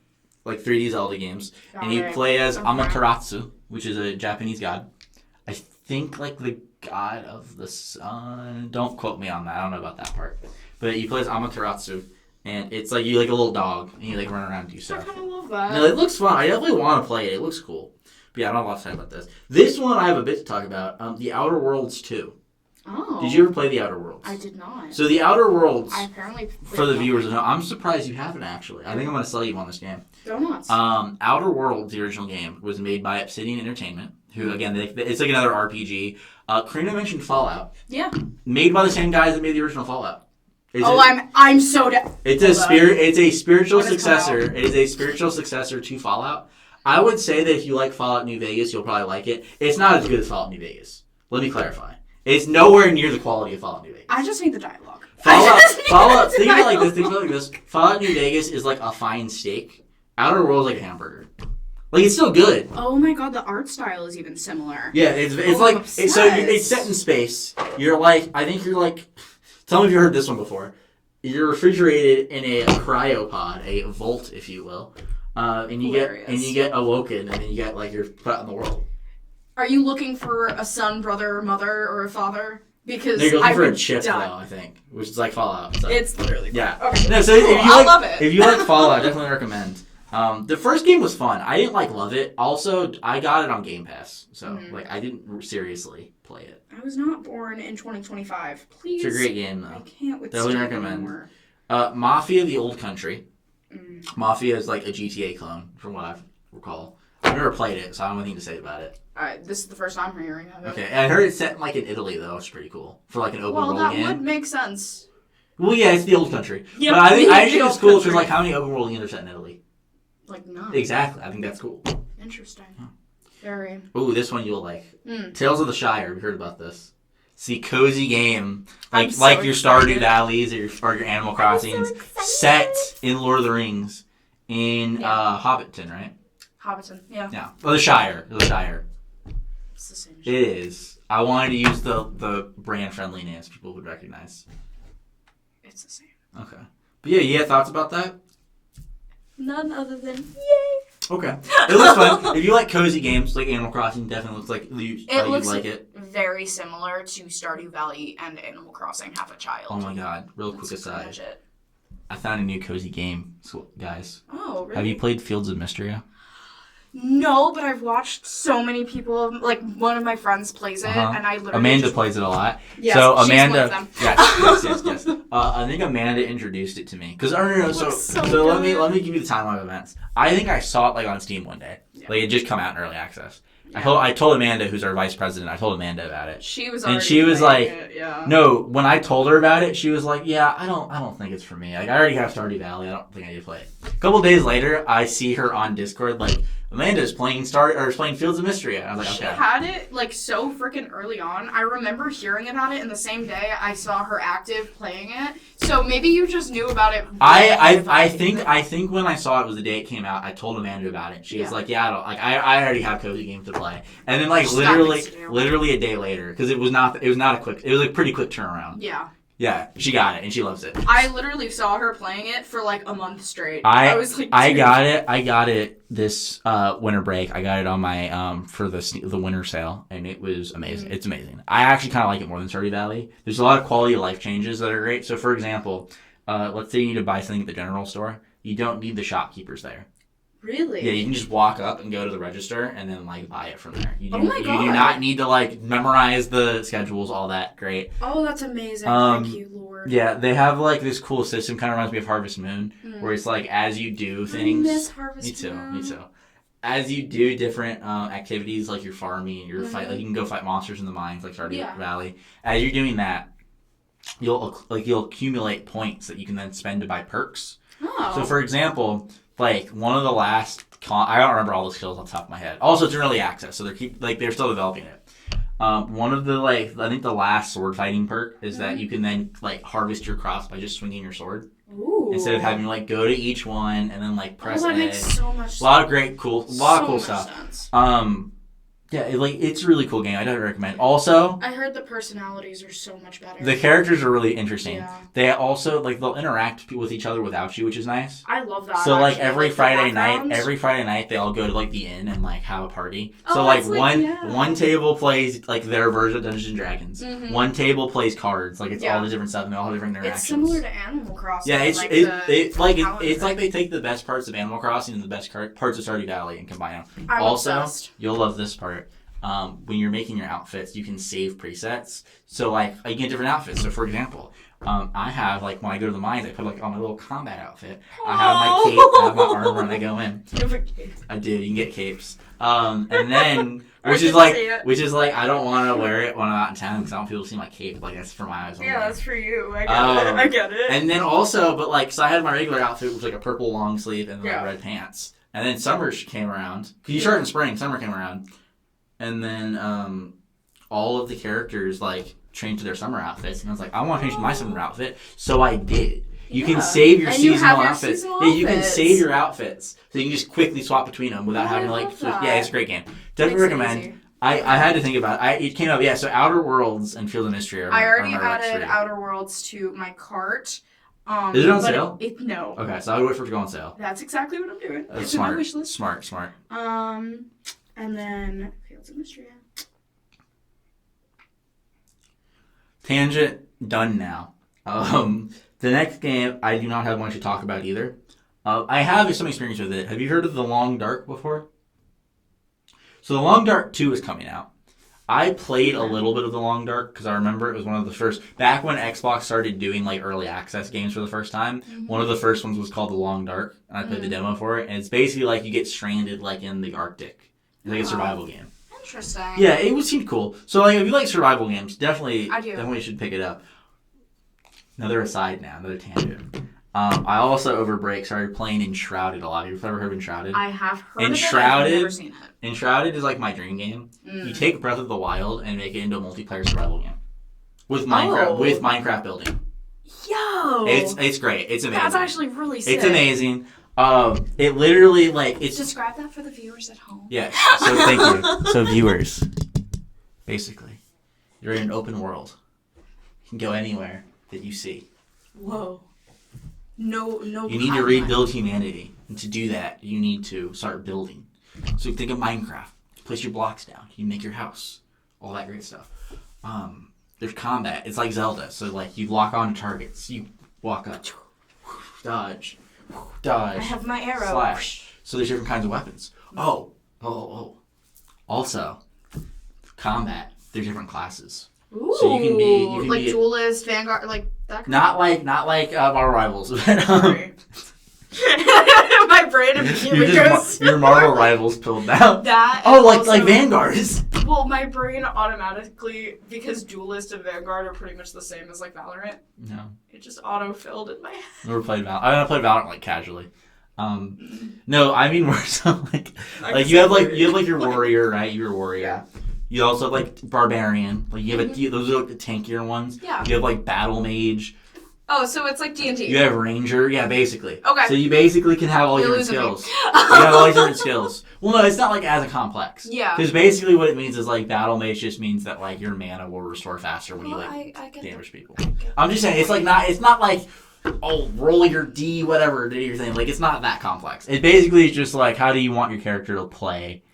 Speaker 1: Like 3D Zelda games. And you play as Amaterasu, which is a Japanese god. I think like the god of the sun. Don't quote me on that. I don't know about that part. But you play as Amaterasu, and it's like you like a little dog, and you like run around and do stuff.
Speaker 2: I kind of love that.
Speaker 1: No, it looks fun. I definitely want to play it. It looks cool. But yeah, I don't have a lot to talk about this. This one I have a bit to talk about. The Outer Worlds 2.
Speaker 2: Oh.
Speaker 1: Did you ever play The Outer Worlds?
Speaker 2: I did not.
Speaker 1: So The Outer Worlds,
Speaker 2: I apparently
Speaker 1: for the viewers at home, I'm surprised you haven't actually. I think I'm going to sell you on this game.
Speaker 2: Donuts.
Speaker 1: Outer Worlds, the original game, was made by Obsidian Entertainment, who, again, it's like another RPG. Karina mentioned Fallout.
Speaker 2: Yeah.
Speaker 1: Made by the same guys that made the original Fallout.
Speaker 2: I'm so down.
Speaker 1: It's a spiritual successor. It is a spiritual successor to Fallout. I would say that if you like Fallout New Vegas, you'll probably like it. It's not as good as Fallout New Vegas. Let me clarify. It's nowhere near the quality of Fallout New Vegas.
Speaker 2: I just need the dialogue.
Speaker 1: Fallout. Think of it like this. Fallout New Vegas is like a fine steak. Outer Worlds like a hamburger. Like it's still good.
Speaker 2: Oh my god, the art style is even similar.
Speaker 1: Yeah, it's set in space. You're like, I think you're like. Tell me if you heard this one before. You're refrigerated in a cryopod, a vault, if you will, and you get awoken, and then you get like you're put out in the world.
Speaker 2: Are you looking for a son, brother, mother, or a father? Because
Speaker 1: you're looking for a chip, though, I think, which is like Fallout. So.
Speaker 2: It's literally
Speaker 1: Okay. No, so
Speaker 2: cool. I love it.
Speaker 1: If you like Fallout, I definitely recommend. The first game was fun. I didn't love it. Also, I got it on Game Pass, so I didn't seriously play it.
Speaker 2: I was not born in 2025. Please.
Speaker 1: It's a great game, though.
Speaker 2: I can't with
Speaker 1: definitely recommend. Mafia: The Old Country. Mafia is like a GTA clone, from what I recall. I've never played it, so I don't have anything to say about it.
Speaker 2: This is the first I'm hearing of it.
Speaker 1: Okay, and I heard it's set in, like in Italy though, which is pretty cool for like an open world game.
Speaker 2: Well, that would make sense.
Speaker 1: Well, yeah, it's the old country.
Speaker 2: Yep,
Speaker 1: but I think it's cool because like how many open world games are set in Italy?
Speaker 2: Like none.
Speaker 1: Exactly, I think that's cool.
Speaker 2: Interesting. Very.
Speaker 1: Ooh, this one you'll like. Tales of the Shire. Have you heard about this? See, cozy game. Like
Speaker 2: so
Speaker 1: your Stardew
Speaker 2: excited.
Speaker 1: Valleys or your Animal Crossings set in Lord of the Rings in Hobbiton, right?
Speaker 2: Hobbiton, yeah.
Speaker 1: Yeah. Oh, the Shire. The Shire.
Speaker 2: It's the same
Speaker 1: It
Speaker 2: shit.
Speaker 1: is. I wanted to use the brand-friendly names people would recognize.
Speaker 2: It's the same.
Speaker 1: Okay. But yeah, you had thoughts about that?
Speaker 2: None other than yay.
Speaker 1: Okay. It looks fun. If you like cozy games, like Animal Crossing definitely looks like you'd like it.
Speaker 2: Very similar to Stardew Valley and Animal Crossing Have a Child.
Speaker 1: Oh my god. Real quick aside. I found a new cozy game, guys.
Speaker 2: Oh, really?
Speaker 1: Have you played Fields of Mystery?
Speaker 2: No, but I've watched so many people. Like one of my friends plays it, and I literally.
Speaker 1: Amanda plays it a lot.
Speaker 2: Yes,
Speaker 1: so
Speaker 2: she's
Speaker 1: Amanda,
Speaker 2: one of them.
Speaker 1: yes. I think Amanda introduced it to me because So let me give you the timeline of events. I think I saw it like on Steam one day. Yeah. Like it just come out in early access. Yeah. I told Amanda, who's our vice president. I told Amanda about it.
Speaker 2: She was
Speaker 1: like, no. When I told her about it, she was like, yeah, I don't think it's for me. Like I already have Stardew Valley. I don't think I need to play it. A couple days later, I see her on Discord like. Amanda's playing Fields of Mystery. I was like, okay.
Speaker 2: She had it like so freaking early on. I remember hearing about it, and the same day I saw her active playing it. So maybe you just knew about it.
Speaker 1: I think when I saw it was the day it came out. I told Amanda about it. She was like, yeah, I already have cozy games to play. And then like literally a day later, because it was a pretty quick turnaround.
Speaker 2: Yeah.
Speaker 1: Yeah, she got it and she loves it.
Speaker 2: I literally saw her playing it for like a month straight.
Speaker 1: I was like, I got it this winter break. I got it on my for the winter sale, and it was amazing. It's amazing. I actually kind of like it more than Stardew Valley. There's a lot of quality of life changes that are great. So, for example, let's say you need to buy something at the general store. You don't need the shopkeepers there.
Speaker 2: Really?
Speaker 1: Yeah, you can just walk up and go to the register and then like buy it from there. You do
Speaker 2: not
Speaker 1: need to like memorize the schedules, all that. Great.
Speaker 2: Oh, that's amazing. Thank you, Lord.
Speaker 1: Yeah, they have like this cool system. Kind of reminds me of Harvest Moon, where it's like as you do things.
Speaker 2: I miss Harvest
Speaker 1: Moon. Me too. As you do different activities, like you're farming and you're like you can go fight monsters in the mines, like Stardew Valley. As you're doing that, you'll accumulate points that you can then spend to buy perks.
Speaker 2: Oh.
Speaker 1: So, for example. Like one of the last, I don't remember all the skills off the top of my head. Also, it's in early access, so they're still developing it. One of the I think the last sword fighting perk is that you can then like harvest your crops by just swinging your sword.
Speaker 2: Ooh.
Speaker 1: Instead of having to like go to each one and then like press A.
Speaker 2: That makes so much sense.
Speaker 1: A lot of cool stuff.
Speaker 2: Sense.
Speaker 1: Yeah, it's a really cool game. I definitely recommend. Also,
Speaker 2: I heard the personalities are so much better.
Speaker 1: The characters are really interesting.
Speaker 2: Yeah.
Speaker 1: They also they'll interact with each other without you, which is nice.
Speaker 2: I love that.
Speaker 1: So like every Friday night they all go to like the inn and like have a party. So one table plays like their version of Dungeons and Dragons. Mm-hmm. One table plays cards. Like it's all the different stuff and they all have different interactions.
Speaker 2: It's similar to Animal Crossing.
Speaker 1: Yeah, it's like they take the best parts of Animal Crossing and the best parts of Stardew Valley and combine them.
Speaker 2: I'm obsessed.
Speaker 1: You'll love this part. When you're making your outfits, you can save presets. So, like, you get different outfits. So, for example, I have, like, when I go to the mines, I put, like, on my little combat outfit. I have my cape, I have my armor when I go in.
Speaker 2: You have a cape.
Speaker 1: I do. You can get capes. And then, which is like, I don't want to wear it when I'm out in town because I don't want people to see my cape. Like, that's for my eyes only.
Speaker 2: Yeah, that's for you. I get it.
Speaker 1: And then also, but, like, so I had my regular outfit, which was, like, a purple long sleeve and, like, red pants. And then summer came around. Because you start in spring, summer came around. And then all of the characters like changed to their summer outfits, and I was like, I want to change my summer outfit, so I did. You can save your seasonal outfits. Yeah, you can save your outfits, so you can just quickly swap between them without having to like. Yeah, it's a great game. Definitely recommend. I had to think about it. It came up. Yeah, so Outer Worlds and Field of Mystery.
Speaker 2: I already added Outer Worlds to my cart.
Speaker 1: Is it on sale?
Speaker 2: No.
Speaker 1: Okay, so I would wait for it to go on sale.
Speaker 2: That's exactly what I'm doing.
Speaker 1: It's smart. My wish list. Smart.
Speaker 2: And then Fields of Mystery.
Speaker 1: Tangent done now. The next game I do not have much to talk about either. I have some experience with it. Have you heard of The Long Dark before? So The Long Dark 2 is coming out. I played a little bit of The Long Dark because I remember it was one of the first, back when Xbox started doing like early access games for the first time, one of the first ones was called The Long Dark, and I played the demo for it, and it's basically like you get stranded like in the Arctic. It's like a survival game.
Speaker 2: Interesting.
Speaker 1: Yeah, it seemed cool. So like, if you like survival games, definitely should pick it up. Another tangent. I also over break started playing Enshrouded a lot. You've ever heard of Enshrouded?
Speaker 2: I have heard of it. I've never seen it.
Speaker 1: Enshrouded is like my dream game. You take Breath of the Wild and make it into a multiplayer survival game. with Minecraft building.
Speaker 2: Yo!
Speaker 1: It's great. It's amazing.
Speaker 2: That's actually really sick.
Speaker 1: It's amazing. It literally it's
Speaker 2: describe that for the viewers at home.
Speaker 1: Yeah. So thank you. So viewers, basically, you're in an open world. You can go anywhere that you see.
Speaker 2: Whoa. No.
Speaker 1: You need to rebuild humanity, and to do that, you need to start building. So think of Minecraft. You place your blocks down. You make your house. All that great stuff. There's combat. It's like Zelda. So you lock on to targets. You walk up, dodge. I
Speaker 2: have my arrow.
Speaker 1: Slash. So there's different kinds of weapons. Oh. Also, combat. There's different classes.
Speaker 2: Ooh.
Speaker 1: So you can be
Speaker 2: duelist, vanguard, like that.
Speaker 1: Not like Marvel Rivals, but
Speaker 2: my brain immediately goes.
Speaker 1: Your Marvel Rivals pulled down.
Speaker 2: That.
Speaker 1: Like Vanguards.
Speaker 2: Well, my brain automatically, because duelist and vanguard are pretty much the same as Valorant.
Speaker 1: No.
Speaker 2: It just auto-filled in my head.
Speaker 1: Never played Valorant. I played Valorant casually. No, I mean more so you have your warrior, right? You're a warrior.
Speaker 2: Yeah.
Speaker 1: You also have barbarian. You have those are the tankier ones.
Speaker 2: Yeah.
Speaker 1: You have battle mage.
Speaker 2: Oh, so it's like D&D.
Speaker 1: You have ranger. Yeah, basically.
Speaker 2: Okay.
Speaker 1: So you basically can have all your different skills. You have all these different skills. Well, no, it's not as a complex.
Speaker 2: Yeah.
Speaker 1: Because basically what it means is battle mage just means that your mana will restore faster when you damage people. I'm just saying it's not roll your D whatever do your thing. It's not that complex. It basically is just how do you want your character to play.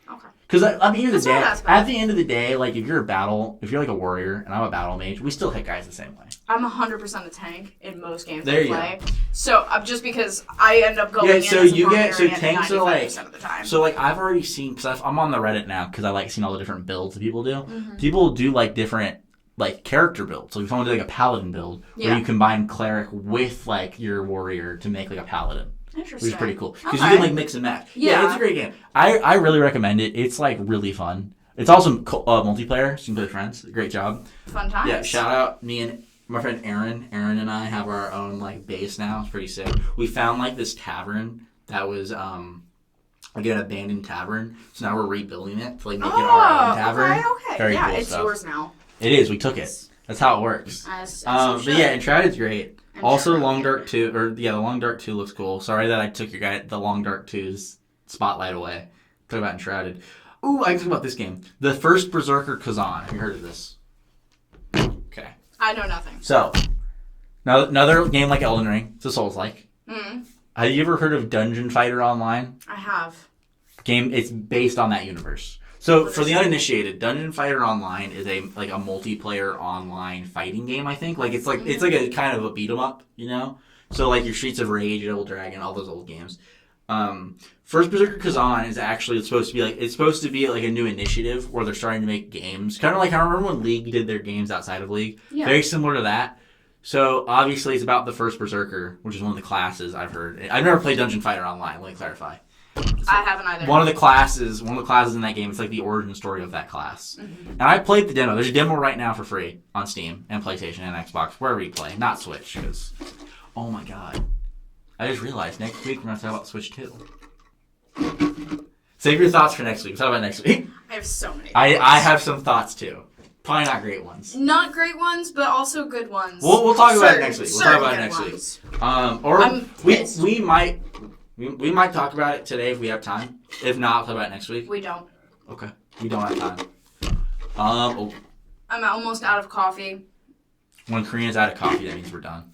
Speaker 1: Because at the end of the day, if you're a warrior and I'm a battle mage, we still hit guys the same way.
Speaker 2: I'm 100% a tank in most games
Speaker 1: I
Speaker 2: play. So just because I end up going in as a
Speaker 1: tanks are
Speaker 2: 95% of the time.
Speaker 1: So I've already seen, because I'm on the Reddit now because I seeing all the different builds that people do.
Speaker 2: Mm-hmm.
Speaker 1: People do different character builds. So if someone did a paladin build where you combine cleric with your warrior to make a paladin.
Speaker 2: Interesting.
Speaker 1: Which is pretty cool. Because you can mix and match. Yeah, it's a great game. I really recommend it. It's really fun. It's also multiplayer, so you can play with friends. Great job.
Speaker 2: Fun times.
Speaker 1: Yeah, shout out me and my friend Aaron. Aaron and I have our own base now. It's pretty sick. We found this tavern that was an abandoned tavern. So now we're rebuilding it to make it our own tavern.
Speaker 2: Okay.
Speaker 1: Very
Speaker 2: cool
Speaker 1: it's
Speaker 2: stuff. Yours now.
Speaker 1: It is. We took it. That's how it works. But yeah, Entrad's great. Also, Long Dark 2, the Long Dark 2 looks cool. Sorry that I took the Long Dark 2's spotlight away. Talk about Enshrouded. Ooh, I can talk about this game. The first Berserker Kazan. Have you heard of this? Okay.
Speaker 2: I know nothing.
Speaker 1: So, another game like Elden Ring. It's a Souls-like.
Speaker 2: Mm-hmm.
Speaker 1: Have you ever heard of Dungeon Fighter Online?
Speaker 2: I have.
Speaker 1: It's based on that universe. So, for the uninitiated, Dungeon Fighter Online is a multiplayer online fighting game, I think. It's a kind of a beat 'em up, So, your Streets of Rage, Double Dragon, all those old games. First Berserker Kazan is actually supposed to be a new initiative where they're starting to make games. Kind of I remember when League did their games outside of League. Yeah. Very similar to that. So, obviously, it's about the first Berserker, which is one of the classes I've heard. I've never played Dungeon Fighter Online, let me clarify.
Speaker 2: I haven't either.
Speaker 1: One of the classes in that game, it's the origin story of that class. Mm-hmm. And I played the demo. There's a demo right now for free on Steam and PlayStation and Xbox, wherever you play. Not Switch, because, oh my god. I just realized next week we're going to talk about Switch 2. Save your thoughts for next week. We'll talk about next week.
Speaker 2: I have so many thoughts.
Speaker 1: I have some thoughts too. Probably not great ones.
Speaker 2: Not great ones, but also good ones.
Speaker 1: We'll talk about it next week. We'll talk about it next week. We might talk about it today if we have time. If not, we'll talk about it next week.
Speaker 2: We don't.
Speaker 1: Okay. We don't have time.
Speaker 2: I'm almost out of coffee.
Speaker 1: When Korea's out of coffee, that means we're done.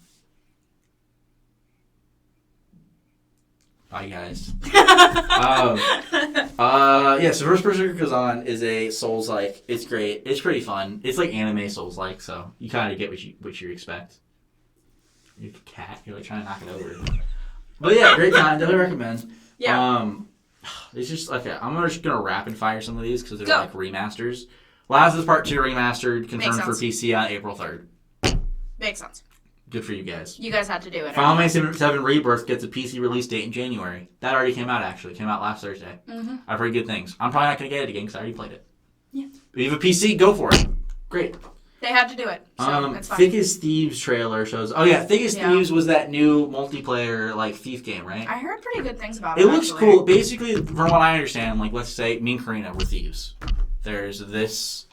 Speaker 1: Bye, guys. So First Berserker Kazan is a Souls-like. It's great. It's pretty fun. It's anime Souls-like, so you kind of get what you expect. You're a cat. You're trying to knock it over. But yeah, great time. Definitely recommend.
Speaker 2: Yeah.
Speaker 1: It's just okay. I'm just gonna rapid fire some of these because they're remasters. Last of Us Part 2 remastered, confirmed for PC on April 3rd.
Speaker 2: Makes sense.
Speaker 1: Good for you guys.
Speaker 2: You guys had to do it.
Speaker 1: Final Fantasy 7 Rebirth gets a PC release date in January. That already came out, actually. Came out last Thursday. Mm-hmm. I've heard good things. I'm probably not going to get it again because I already played it.
Speaker 2: Yeah.
Speaker 1: If you have a PC, go for it. Great.
Speaker 2: They had to do it, so it's fine.
Speaker 1: Thick as Thieves trailer shows... Oh, yeah. Thick as Thieves was that new multiplayer, thief game, right?
Speaker 2: I heard pretty good things about it,
Speaker 1: It looks cool. Basically, from what I understand, let's say me and Karina were thieves. There's this...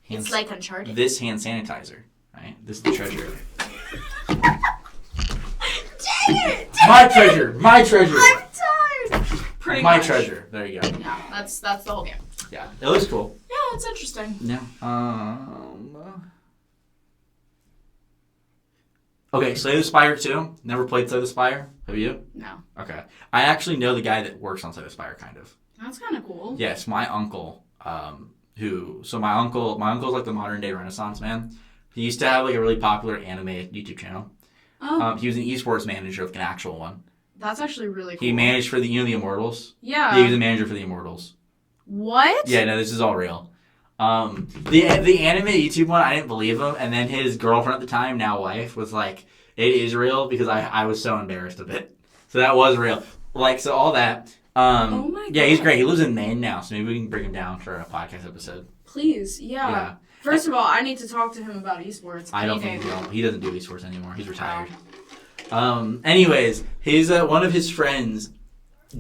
Speaker 2: It's like Uncharted.
Speaker 1: This hand sanitizer. Right? This is the treasure.
Speaker 2: Dang it!
Speaker 1: My treasure. My treasure.
Speaker 2: I'm tired. Pretty
Speaker 1: My
Speaker 2: much.
Speaker 1: treasure. There you go.
Speaker 2: Yeah, that's the whole game.
Speaker 1: Yeah, it looks cool.
Speaker 2: Yeah, it's interesting.
Speaker 1: Yeah. Okay, Slay the Spire 2. Never played Slay the Spire. Have you?
Speaker 2: No.
Speaker 1: Okay. I actually know the guy that works on Slay the Spire, kind of.
Speaker 2: That's kind of cool.
Speaker 1: Yes, my uncle. My uncle's like the modern day Renaissance man. He used to have like a really popular anime YouTube channel.
Speaker 2: Oh.
Speaker 1: He was an esports manager, like an actual one.
Speaker 2: That's actually really cool.
Speaker 1: He managed for the Immortals.
Speaker 2: Yeah.
Speaker 1: He was a manager for the Immortals.
Speaker 2: What?
Speaker 1: Yeah, no, this is all real. The anime YouTube one, I didn't believe him, and then his girlfriend at the time, now wife, was like, "It is real," because I was so embarrassed of it. So that was real. Like, so all that.
Speaker 2: Oh my God.
Speaker 1: Yeah, he's great. He lives in Maine now, so maybe we can bring him down for a podcast episode.
Speaker 2: Please, yeah. First of all, I need to talk to him about esports.
Speaker 1: I don't think he doesn't do esports anymore. He's retired. Anyways, his one of his friends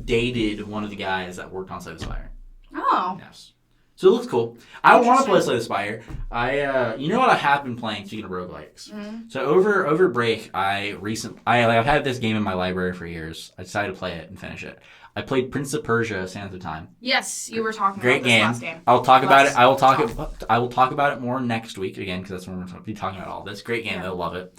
Speaker 1: dated one of the guys that worked on Slay the Spire.
Speaker 2: Oh.
Speaker 1: Yes. So it looks cool. I want to play Slay the Spire. You know what I have been playing, speaking of roguelikes? Mm-hmm. So over break, I've had this game in my library for years. I decided to play it and finish it. I played Prince of Persia: Sands of Time.
Speaker 2: Yes, you were talking
Speaker 1: Great
Speaker 2: about this last game.
Speaker 1: I'll talk about it. I will talk about it more next week again, because that's when we're going to be talking about all this. Great game. They'll love it.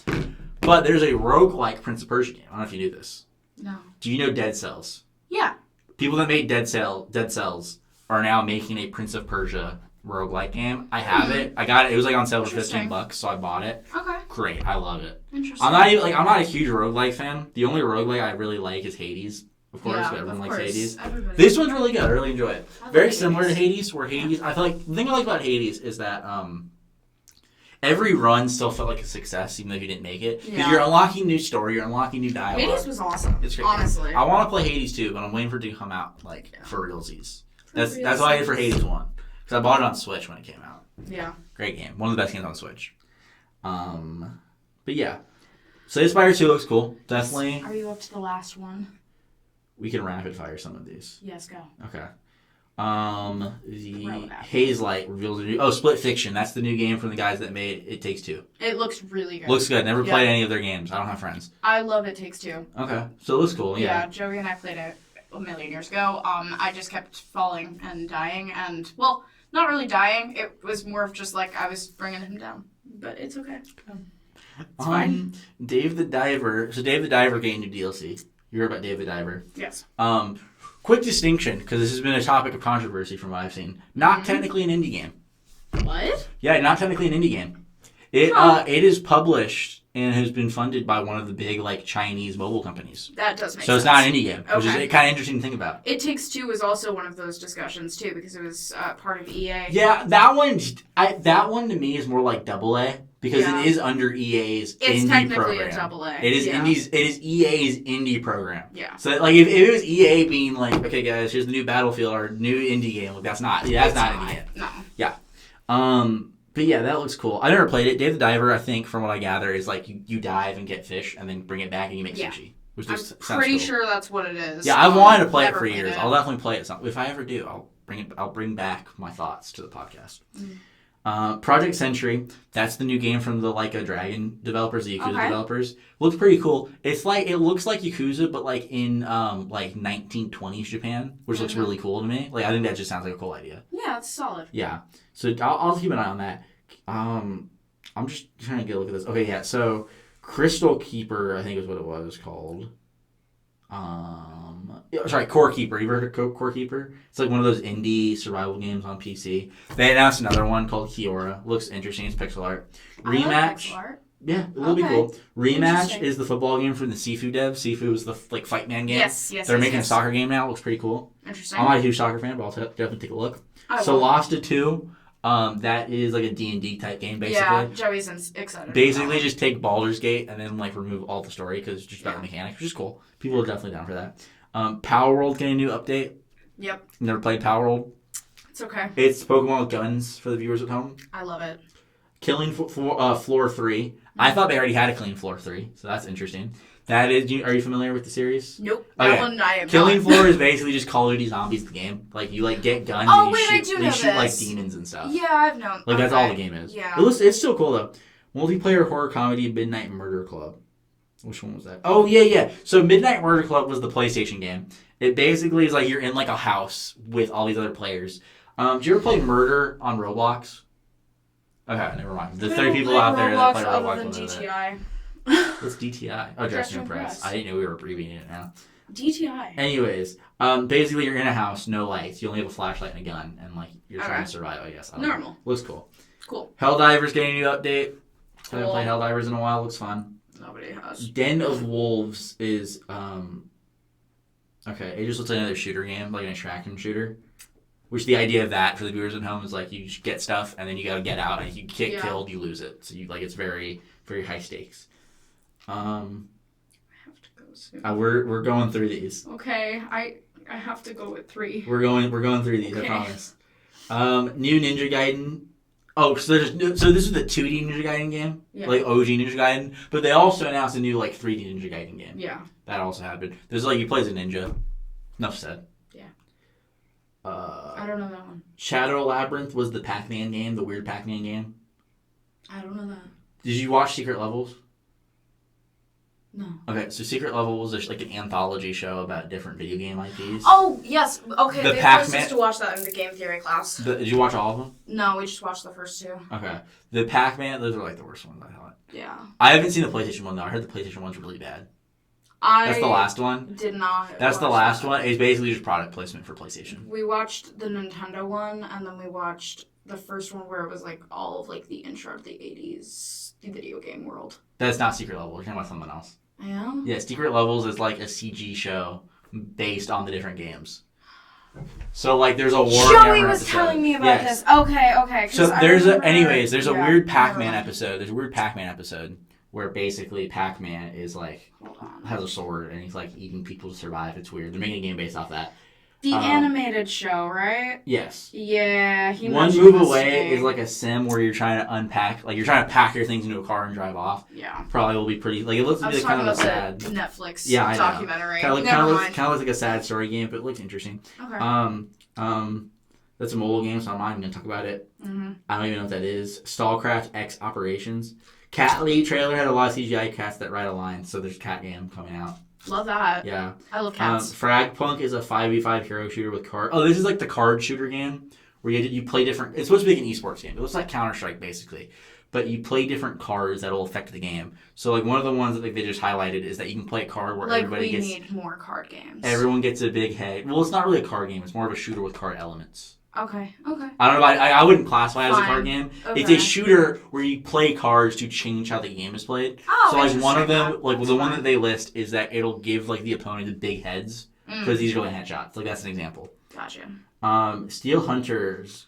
Speaker 1: But there's a roguelike Prince of Persia game. I don't know if you knew this.
Speaker 2: No.
Speaker 1: Do you know Dead Cells?
Speaker 2: Yeah.
Speaker 1: People that made Dead Cells are now making a Prince of Persia roguelike game. I have it. I got it. It was like on sale for $15, so I bought it.
Speaker 2: Okay.
Speaker 1: Great. I love it.
Speaker 2: Interesting.
Speaker 1: I'm not a huge roguelike fan. The only roguelike I really like is Hades. Of course, but everyone likes Hades. This one's really good. I really enjoy it. Very similar to Hades, where Hades, I feel like, the thing I like about Hades is that every run still felt like a success, even though you didn't make it. Because you're unlocking new story, you're unlocking new dialogue.
Speaker 2: Hades was awesome.
Speaker 1: It's great.
Speaker 2: Honestly.
Speaker 1: I want to play Hades too, but I'm waiting for it to come out, for realsies. That's what I did for Hades 1. Because I bought it on Switch when it came out.
Speaker 2: Yeah.
Speaker 1: Great game. One of the best games on Switch. But yeah. Slay the Spire 2 looks cool. Definitely.
Speaker 2: Are you up to the last one?
Speaker 1: We can rapid fire some of these.
Speaker 2: Yes, go.
Speaker 1: Okay. The Haze Light reveals a new... Split Fiction. That's the new game from the guys that made It Takes Two.
Speaker 2: It looks really good.
Speaker 1: Looks good. Never played any of their games. I don't have friends.
Speaker 2: I love It Takes Two.
Speaker 1: Okay. So it looks cool, yeah.
Speaker 2: Joey and I played it a million years ago. I just kept falling and dying, and, well, not really dying. It was more of just like I was bringing him down. But it's okay. It's fine.
Speaker 1: Dave the Diver. So Dave the Diver getting new DLC. You heard about Dave the Diver?
Speaker 2: Yes.
Speaker 1: Quick distinction, because this has been a topic of controversy from what I've seen. Not technically an indie game.
Speaker 2: What?
Speaker 1: Yeah, not technically an indie game. It is published and has been funded by one of the big Chinese mobile companies.
Speaker 2: That does make sense.
Speaker 1: So it's not an indie game, which is
Speaker 2: Okay.
Speaker 1: kind of interesting to think about.
Speaker 2: It Takes Two was also one of those discussions too, because it was part of EA.
Speaker 1: Yeah, that one to me is more like AA. Because it is under EA's
Speaker 2: it's
Speaker 1: indie program. It's
Speaker 2: technically a AA.
Speaker 1: It is EA's indie program.
Speaker 2: Yeah.
Speaker 1: So if it was EA being like, okay guys, here's the new Battlefield or new indie game, that's not indie game.
Speaker 2: No.
Speaker 1: Yeah. But yeah, that looks cool. I never played it. Dave the Diver, I think, from what I gather, is you dive and get fish and then bring it back and you make sushi. Which
Speaker 2: I'm pretty sure that's what it is.
Speaker 1: Yeah, I wanted to play it for years. I'll definitely play it. If I ever do, I'll bring back my thoughts to the podcast. Project Century, that's the new game from the Like a Dragon developers, the Yakuza developers. Looks pretty cool. It looks like Yakuza, but in 1920s Japan, which looks really cool to me. I think that just sounds like a cool idea.
Speaker 2: Yeah, it's solid.
Speaker 1: Yeah, so I'll keep an eye on that. I'm just trying to get a look at this. Okay, yeah. So Crystal Keeper, I think is what it was called. Core Keeper. You ever heard of Core Keeper? It's one of those indie survival games on PC. They announced another one called Kiora. Looks interesting. It's pixel art. Rematch.
Speaker 2: Like pixel art.
Speaker 1: Yeah, it will be cool. Rematch is the football game from the Sifu dev. Sifu is the Fight Man game.
Speaker 2: Yes.
Speaker 1: They're making a soccer game now. It looks pretty cool.
Speaker 2: Interesting.
Speaker 1: I'm not a huge soccer fan, but I'll definitely take a look. Solasta 2. That is a D&D type game, basically.
Speaker 2: Yeah, Joey's excited.
Speaker 1: Basically, just take Baldur's Gate and then remove all the story because it's just about the mechanics, which is cool. People are definitely down for that. Power World getting a new update.
Speaker 2: Yep.
Speaker 1: Never played Power World.
Speaker 2: It's okay.
Speaker 1: It's Pokemon with guns for the viewers at home.
Speaker 2: I love it.
Speaker 1: Killing Floor 3. I thought they already had a Killing Floor 3, so that's interesting. That is, are you familiar with the series?
Speaker 2: Nope. That one I am
Speaker 1: Killing
Speaker 2: not.
Speaker 1: Floor is basically just Call of Duty Zombies, the game. You get guns and you shoot demons and stuff.
Speaker 2: Yeah, I've known.
Speaker 1: That's all the game is.
Speaker 2: Yeah.
Speaker 1: It's still cool though. Multiplayer horror comedy Midnight Murder Club. Which one was that? Oh, yeah. So Midnight Murder Club was the PlayStation game. It basically is like you're in like a house with all these other players. Did you ever play Murder on Roblox? Okay, never mind. There's 30 people out there that play Roblox.
Speaker 2: Other than DTI.
Speaker 1: What's DTI? Oh, Dress to Impress. I didn't know we were abbreviating it now.
Speaker 2: DTI.
Speaker 1: Anyways, basically you're in a house, no lights. You only have a flashlight and a gun, and like you're trying to survive. I guess.
Speaker 2: Normal.
Speaker 1: Know. Looks cool.
Speaker 2: Cool.
Speaker 1: Helldivers getting a new update. Cool. I haven't played Helldivers in a while. Looks fun.
Speaker 2: Nobody has.
Speaker 1: Den of Wolves is okay. It just looks like another shooter game, like an extraction shooter. Which the idea of that for the viewers at home is like you just get stuff and then you gotta get out, and if you get killed, you lose it. So you like it's very very high stakes. I
Speaker 2: have to go soon.
Speaker 1: We're going through these.
Speaker 2: Okay, I have to go with 3.
Speaker 1: We're going through these. Okay. I promise. New Ninja Gaiden. Oh, so this is the 2D Ninja Gaiden game, like OG Ninja Gaiden, but they also announced a new like 3D Ninja Gaiden game. Yeah, that also happened. There's like you play as a ninja. Enough said.
Speaker 2: Yeah. I don't know that one.
Speaker 1: Shadow Labyrinth was the Pac-Man game, the weird Pac-Man game.
Speaker 2: I don't know that.
Speaker 1: Did you watch Secret Levels?
Speaker 2: No.
Speaker 1: Okay, so Secret Levels is like an anthology show about different video game IPs.
Speaker 2: Oh, yes. Okay,
Speaker 1: they
Speaker 2: forced us to watch that in the game theory class.
Speaker 1: Did you watch all of them?
Speaker 2: No, we just watched the first 2.
Speaker 1: Okay. The Pac-Man, those are like the worst ones, I thought.
Speaker 2: Yeah.
Speaker 1: I haven't seen the PlayStation one, though. I heard the PlayStation one's really bad. That's the last one?
Speaker 2: Did not.
Speaker 1: That's the last one. It's basically just product placement for PlayStation.
Speaker 2: We watched the Nintendo one, and then we watched the first one where it was like all of like the intro of the 80s video game world.
Speaker 1: That's not Secret Levels. You're talking about something else.
Speaker 2: I am?
Speaker 1: Yeah, Secret Levels is like a CG show based on the different games. So like there's a war.
Speaker 2: Joey was telling me about this. Okay.
Speaker 1: So there's a weird Pac-Man episode. There's a weird Pac-Man episode where basically Pac-Man is like has a sword and he's like eating people to survive. It's weird. They're making a game based off that.
Speaker 2: The animated show, right?
Speaker 1: Yes.
Speaker 2: Yeah.
Speaker 1: One Move Away is like a sim where you're trying to unpack, like you're trying to pack your things into a car and drive off.
Speaker 2: Yeah.
Speaker 1: Probably will be pretty, like it looks like kind of a sad
Speaker 2: Netflix
Speaker 1: documentary. Kind of looks like a sad story game, but it looks interesting.
Speaker 2: Okay.
Speaker 1: That's a mobile game, so I'm not even gonna talk about it.
Speaker 2: Mm-hmm.
Speaker 1: I don't even know what that is. Stallcraft X Operations. Cat Lead trailer had a lot of CGI cats that ride a line, so there's cat game coming out.
Speaker 2: Love that.
Speaker 1: Yeah.
Speaker 2: I love cats.
Speaker 1: Fragpunk is a 5v5 hero shooter with card. Oh, this is like the card shooter game where you play different. It's supposed to be like an esports game. It looks like Counter-Strike basically, but you play different cards that will affect the game. So like one of the ones that they just highlighted is that you can play a card where everybody gets.
Speaker 2: We need more card games.
Speaker 1: Everyone gets a big head. Well, it's not really a card game. It's more of a shooter with card elements.
Speaker 2: Okay.
Speaker 1: I don't know. I wouldn't classify it as a card game.
Speaker 2: Okay.
Speaker 1: It's a shooter where you play cards to change how the game is played.
Speaker 2: Oh,
Speaker 1: so like one of them, like the one that they list is that it'll give like the opponent the big heads because these are like headshots. Like that's an example.
Speaker 2: Gotcha.
Speaker 1: Steel Hunters,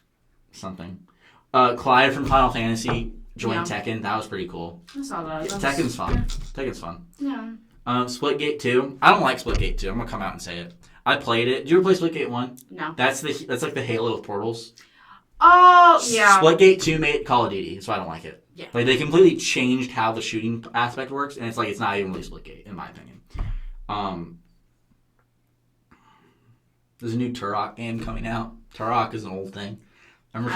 Speaker 1: something. Clyde from Final Fantasy joined Tekken. That was pretty cool.
Speaker 2: I saw that.
Speaker 1: Tekken's fun. Tekken's fun.
Speaker 2: Yeah.
Speaker 1: Splitgate 2. I don't like Splitgate 2. I'm gonna come out and say it. I played it. Did you ever play Splitgate 1?
Speaker 2: No.
Speaker 1: That's like the Halo with portals.
Speaker 2: Oh, yeah.
Speaker 1: Splitgate 2 made Call of Duty, so I don't like it.
Speaker 2: Yeah.
Speaker 1: Like, they completely changed how the shooting aspect works, and it's like, it's not even really Splitgate, in my opinion. There's a new Turok game coming out. Turok is an old thing. I remember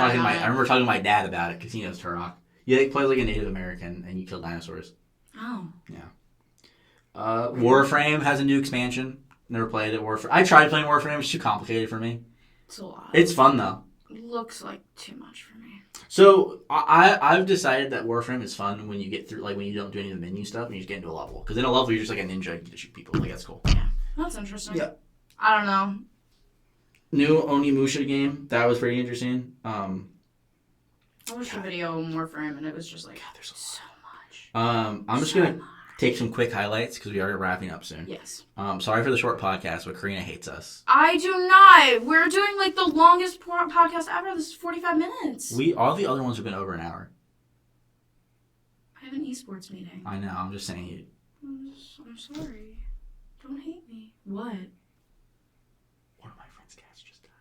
Speaker 1: talking to my dad about it, because he knows Turok. Yeah, he plays like a Native American, and you kill dinosaurs.
Speaker 2: Oh.
Speaker 1: Yeah. Warframe has a new expansion. Never played it. Warframe. I tried playing Warframe. It's too complicated for me.
Speaker 2: It's a lot.
Speaker 1: It's fun though.
Speaker 2: It looks like too much for me.
Speaker 1: So I've decided that Warframe is fun when you get through, like when you don't do any of the menu stuff and you just get into a level. Because in a level you're just like a ninja and you just shoot people. Like that's cool.
Speaker 2: Yeah, that's interesting.
Speaker 1: Yeah.
Speaker 2: I don't know.
Speaker 1: New Onimusha game. That was pretty interesting.
Speaker 2: I watched a video on Warframe and it was just like, God, there's so much.
Speaker 1: I'm just gonna take some quick highlights because we are wrapping up soon.
Speaker 2: Yes.
Speaker 1: Sorry for the short podcast, but Karina hates us.
Speaker 2: I do not. We're doing like the longest podcast ever. This is 45 minutes.
Speaker 1: All the other ones have been over an hour.
Speaker 2: I have an esports meeting.
Speaker 1: I know. I'm just saying.
Speaker 2: I'm sorry. Don't hate me. What?
Speaker 1: One of my friend's cats just died.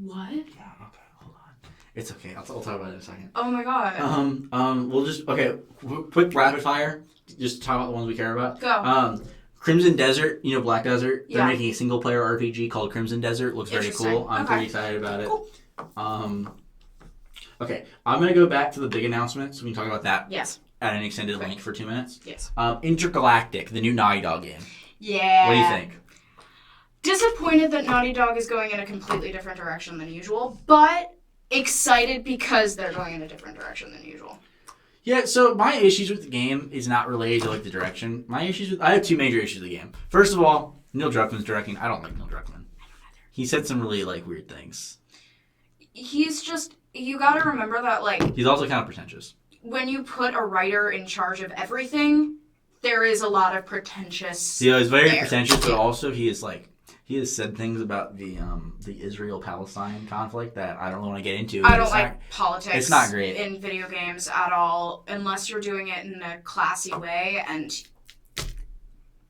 Speaker 2: What?
Speaker 1: Yeah. Okay. Hold on. It's okay. I'll talk about it in a second.
Speaker 2: Oh my god.
Speaker 1: We'll just quick rapid fire. Just talk about the ones we care about.
Speaker 2: Go.
Speaker 1: Crimson Desert, Black Desert. They're
Speaker 2: Yeah.
Speaker 1: making a single player RPG called Crimson Desert. Looks very cool. I'm pretty excited about it.
Speaker 2: Cool.
Speaker 1: Okay, I'm going to go back to the big announcement so we can talk about that.
Speaker 2: Yes.
Speaker 1: At an extended length for 2 minutes.
Speaker 2: Yes.
Speaker 1: Intergalactic, the new Naughty Dog game.
Speaker 2: Yeah.
Speaker 1: What do you think?
Speaker 2: Disappointed that Naughty Dog is going in a completely different direction than usual, but excited because they're going in a different direction than usual.
Speaker 1: Yeah, so my issues with the game is not related to like the direction. I have two major issues with the game. First of all, Neil Druckmann's directing. I don't like Neil Druckmann. I don't either. He said some really like weird things.
Speaker 2: He's just, you gotta remember that like... He's
Speaker 1: also kind of pretentious.
Speaker 2: When you put a writer in charge of everything, there is a lot of pretentious...
Speaker 1: Yeah, he's very pretentious, but also he has said things about the Israel-Palestine conflict that I don't want to get into.
Speaker 2: I don't like politics.
Speaker 1: It's not great
Speaker 2: in video games at all, unless you're doing it in a classy way. And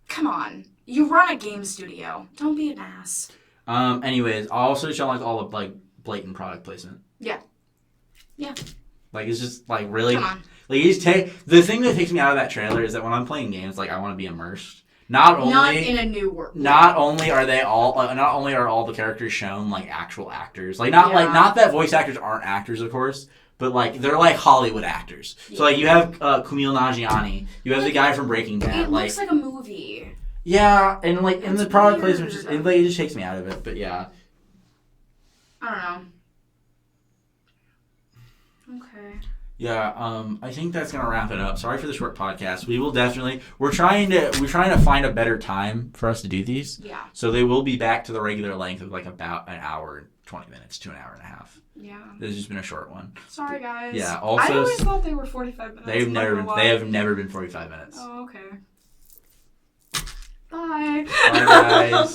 Speaker 2: come on, you run a game studio. Don't be an ass.
Speaker 1: Anyways, I also don't like all of like blatant product placement.
Speaker 2: Yeah. Yeah.
Speaker 1: Like it's just like really.
Speaker 2: Come on.
Speaker 1: Like the thing that takes me out of that trailer is that when I'm playing games, like I want to be immersed. Not
Speaker 2: in a new world.
Speaker 1: Not only are all the characters shown like actual actors, like not that voice actors aren't actors, of course, but like they're like Hollywood actors. Yeah. So like you have Kumail Nanjiani, you have the guy from Breaking Bad.
Speaker 2: It looks like a movie.
Speaker 1: Yeah, and like in the product placement, it just takes me out of it. But yeah,
Speaker 2: I don't know. Okay.
Speaker 1: Yeah, I think that's gonna wrap it up. Sorry for the short podcast. We're trying to find a better time for us to do these.
Speaker 2: Yeah.
Speaker 1: So they will be back to the regular length of like about an hour and 20 minutes to an hour and a half.
Speaker 2: Yeah.
Speaker 1: This has just been a short one.
Speaker 2: Sorry guys.
Speaker 1: Yeah. Also,
Speaker 2: I always thought they were 45 minutes.
Speaker 1: They have never been 45 minutes.
Speaker 2: Oh, okay. Bye.
Speaker 1: Bye guys.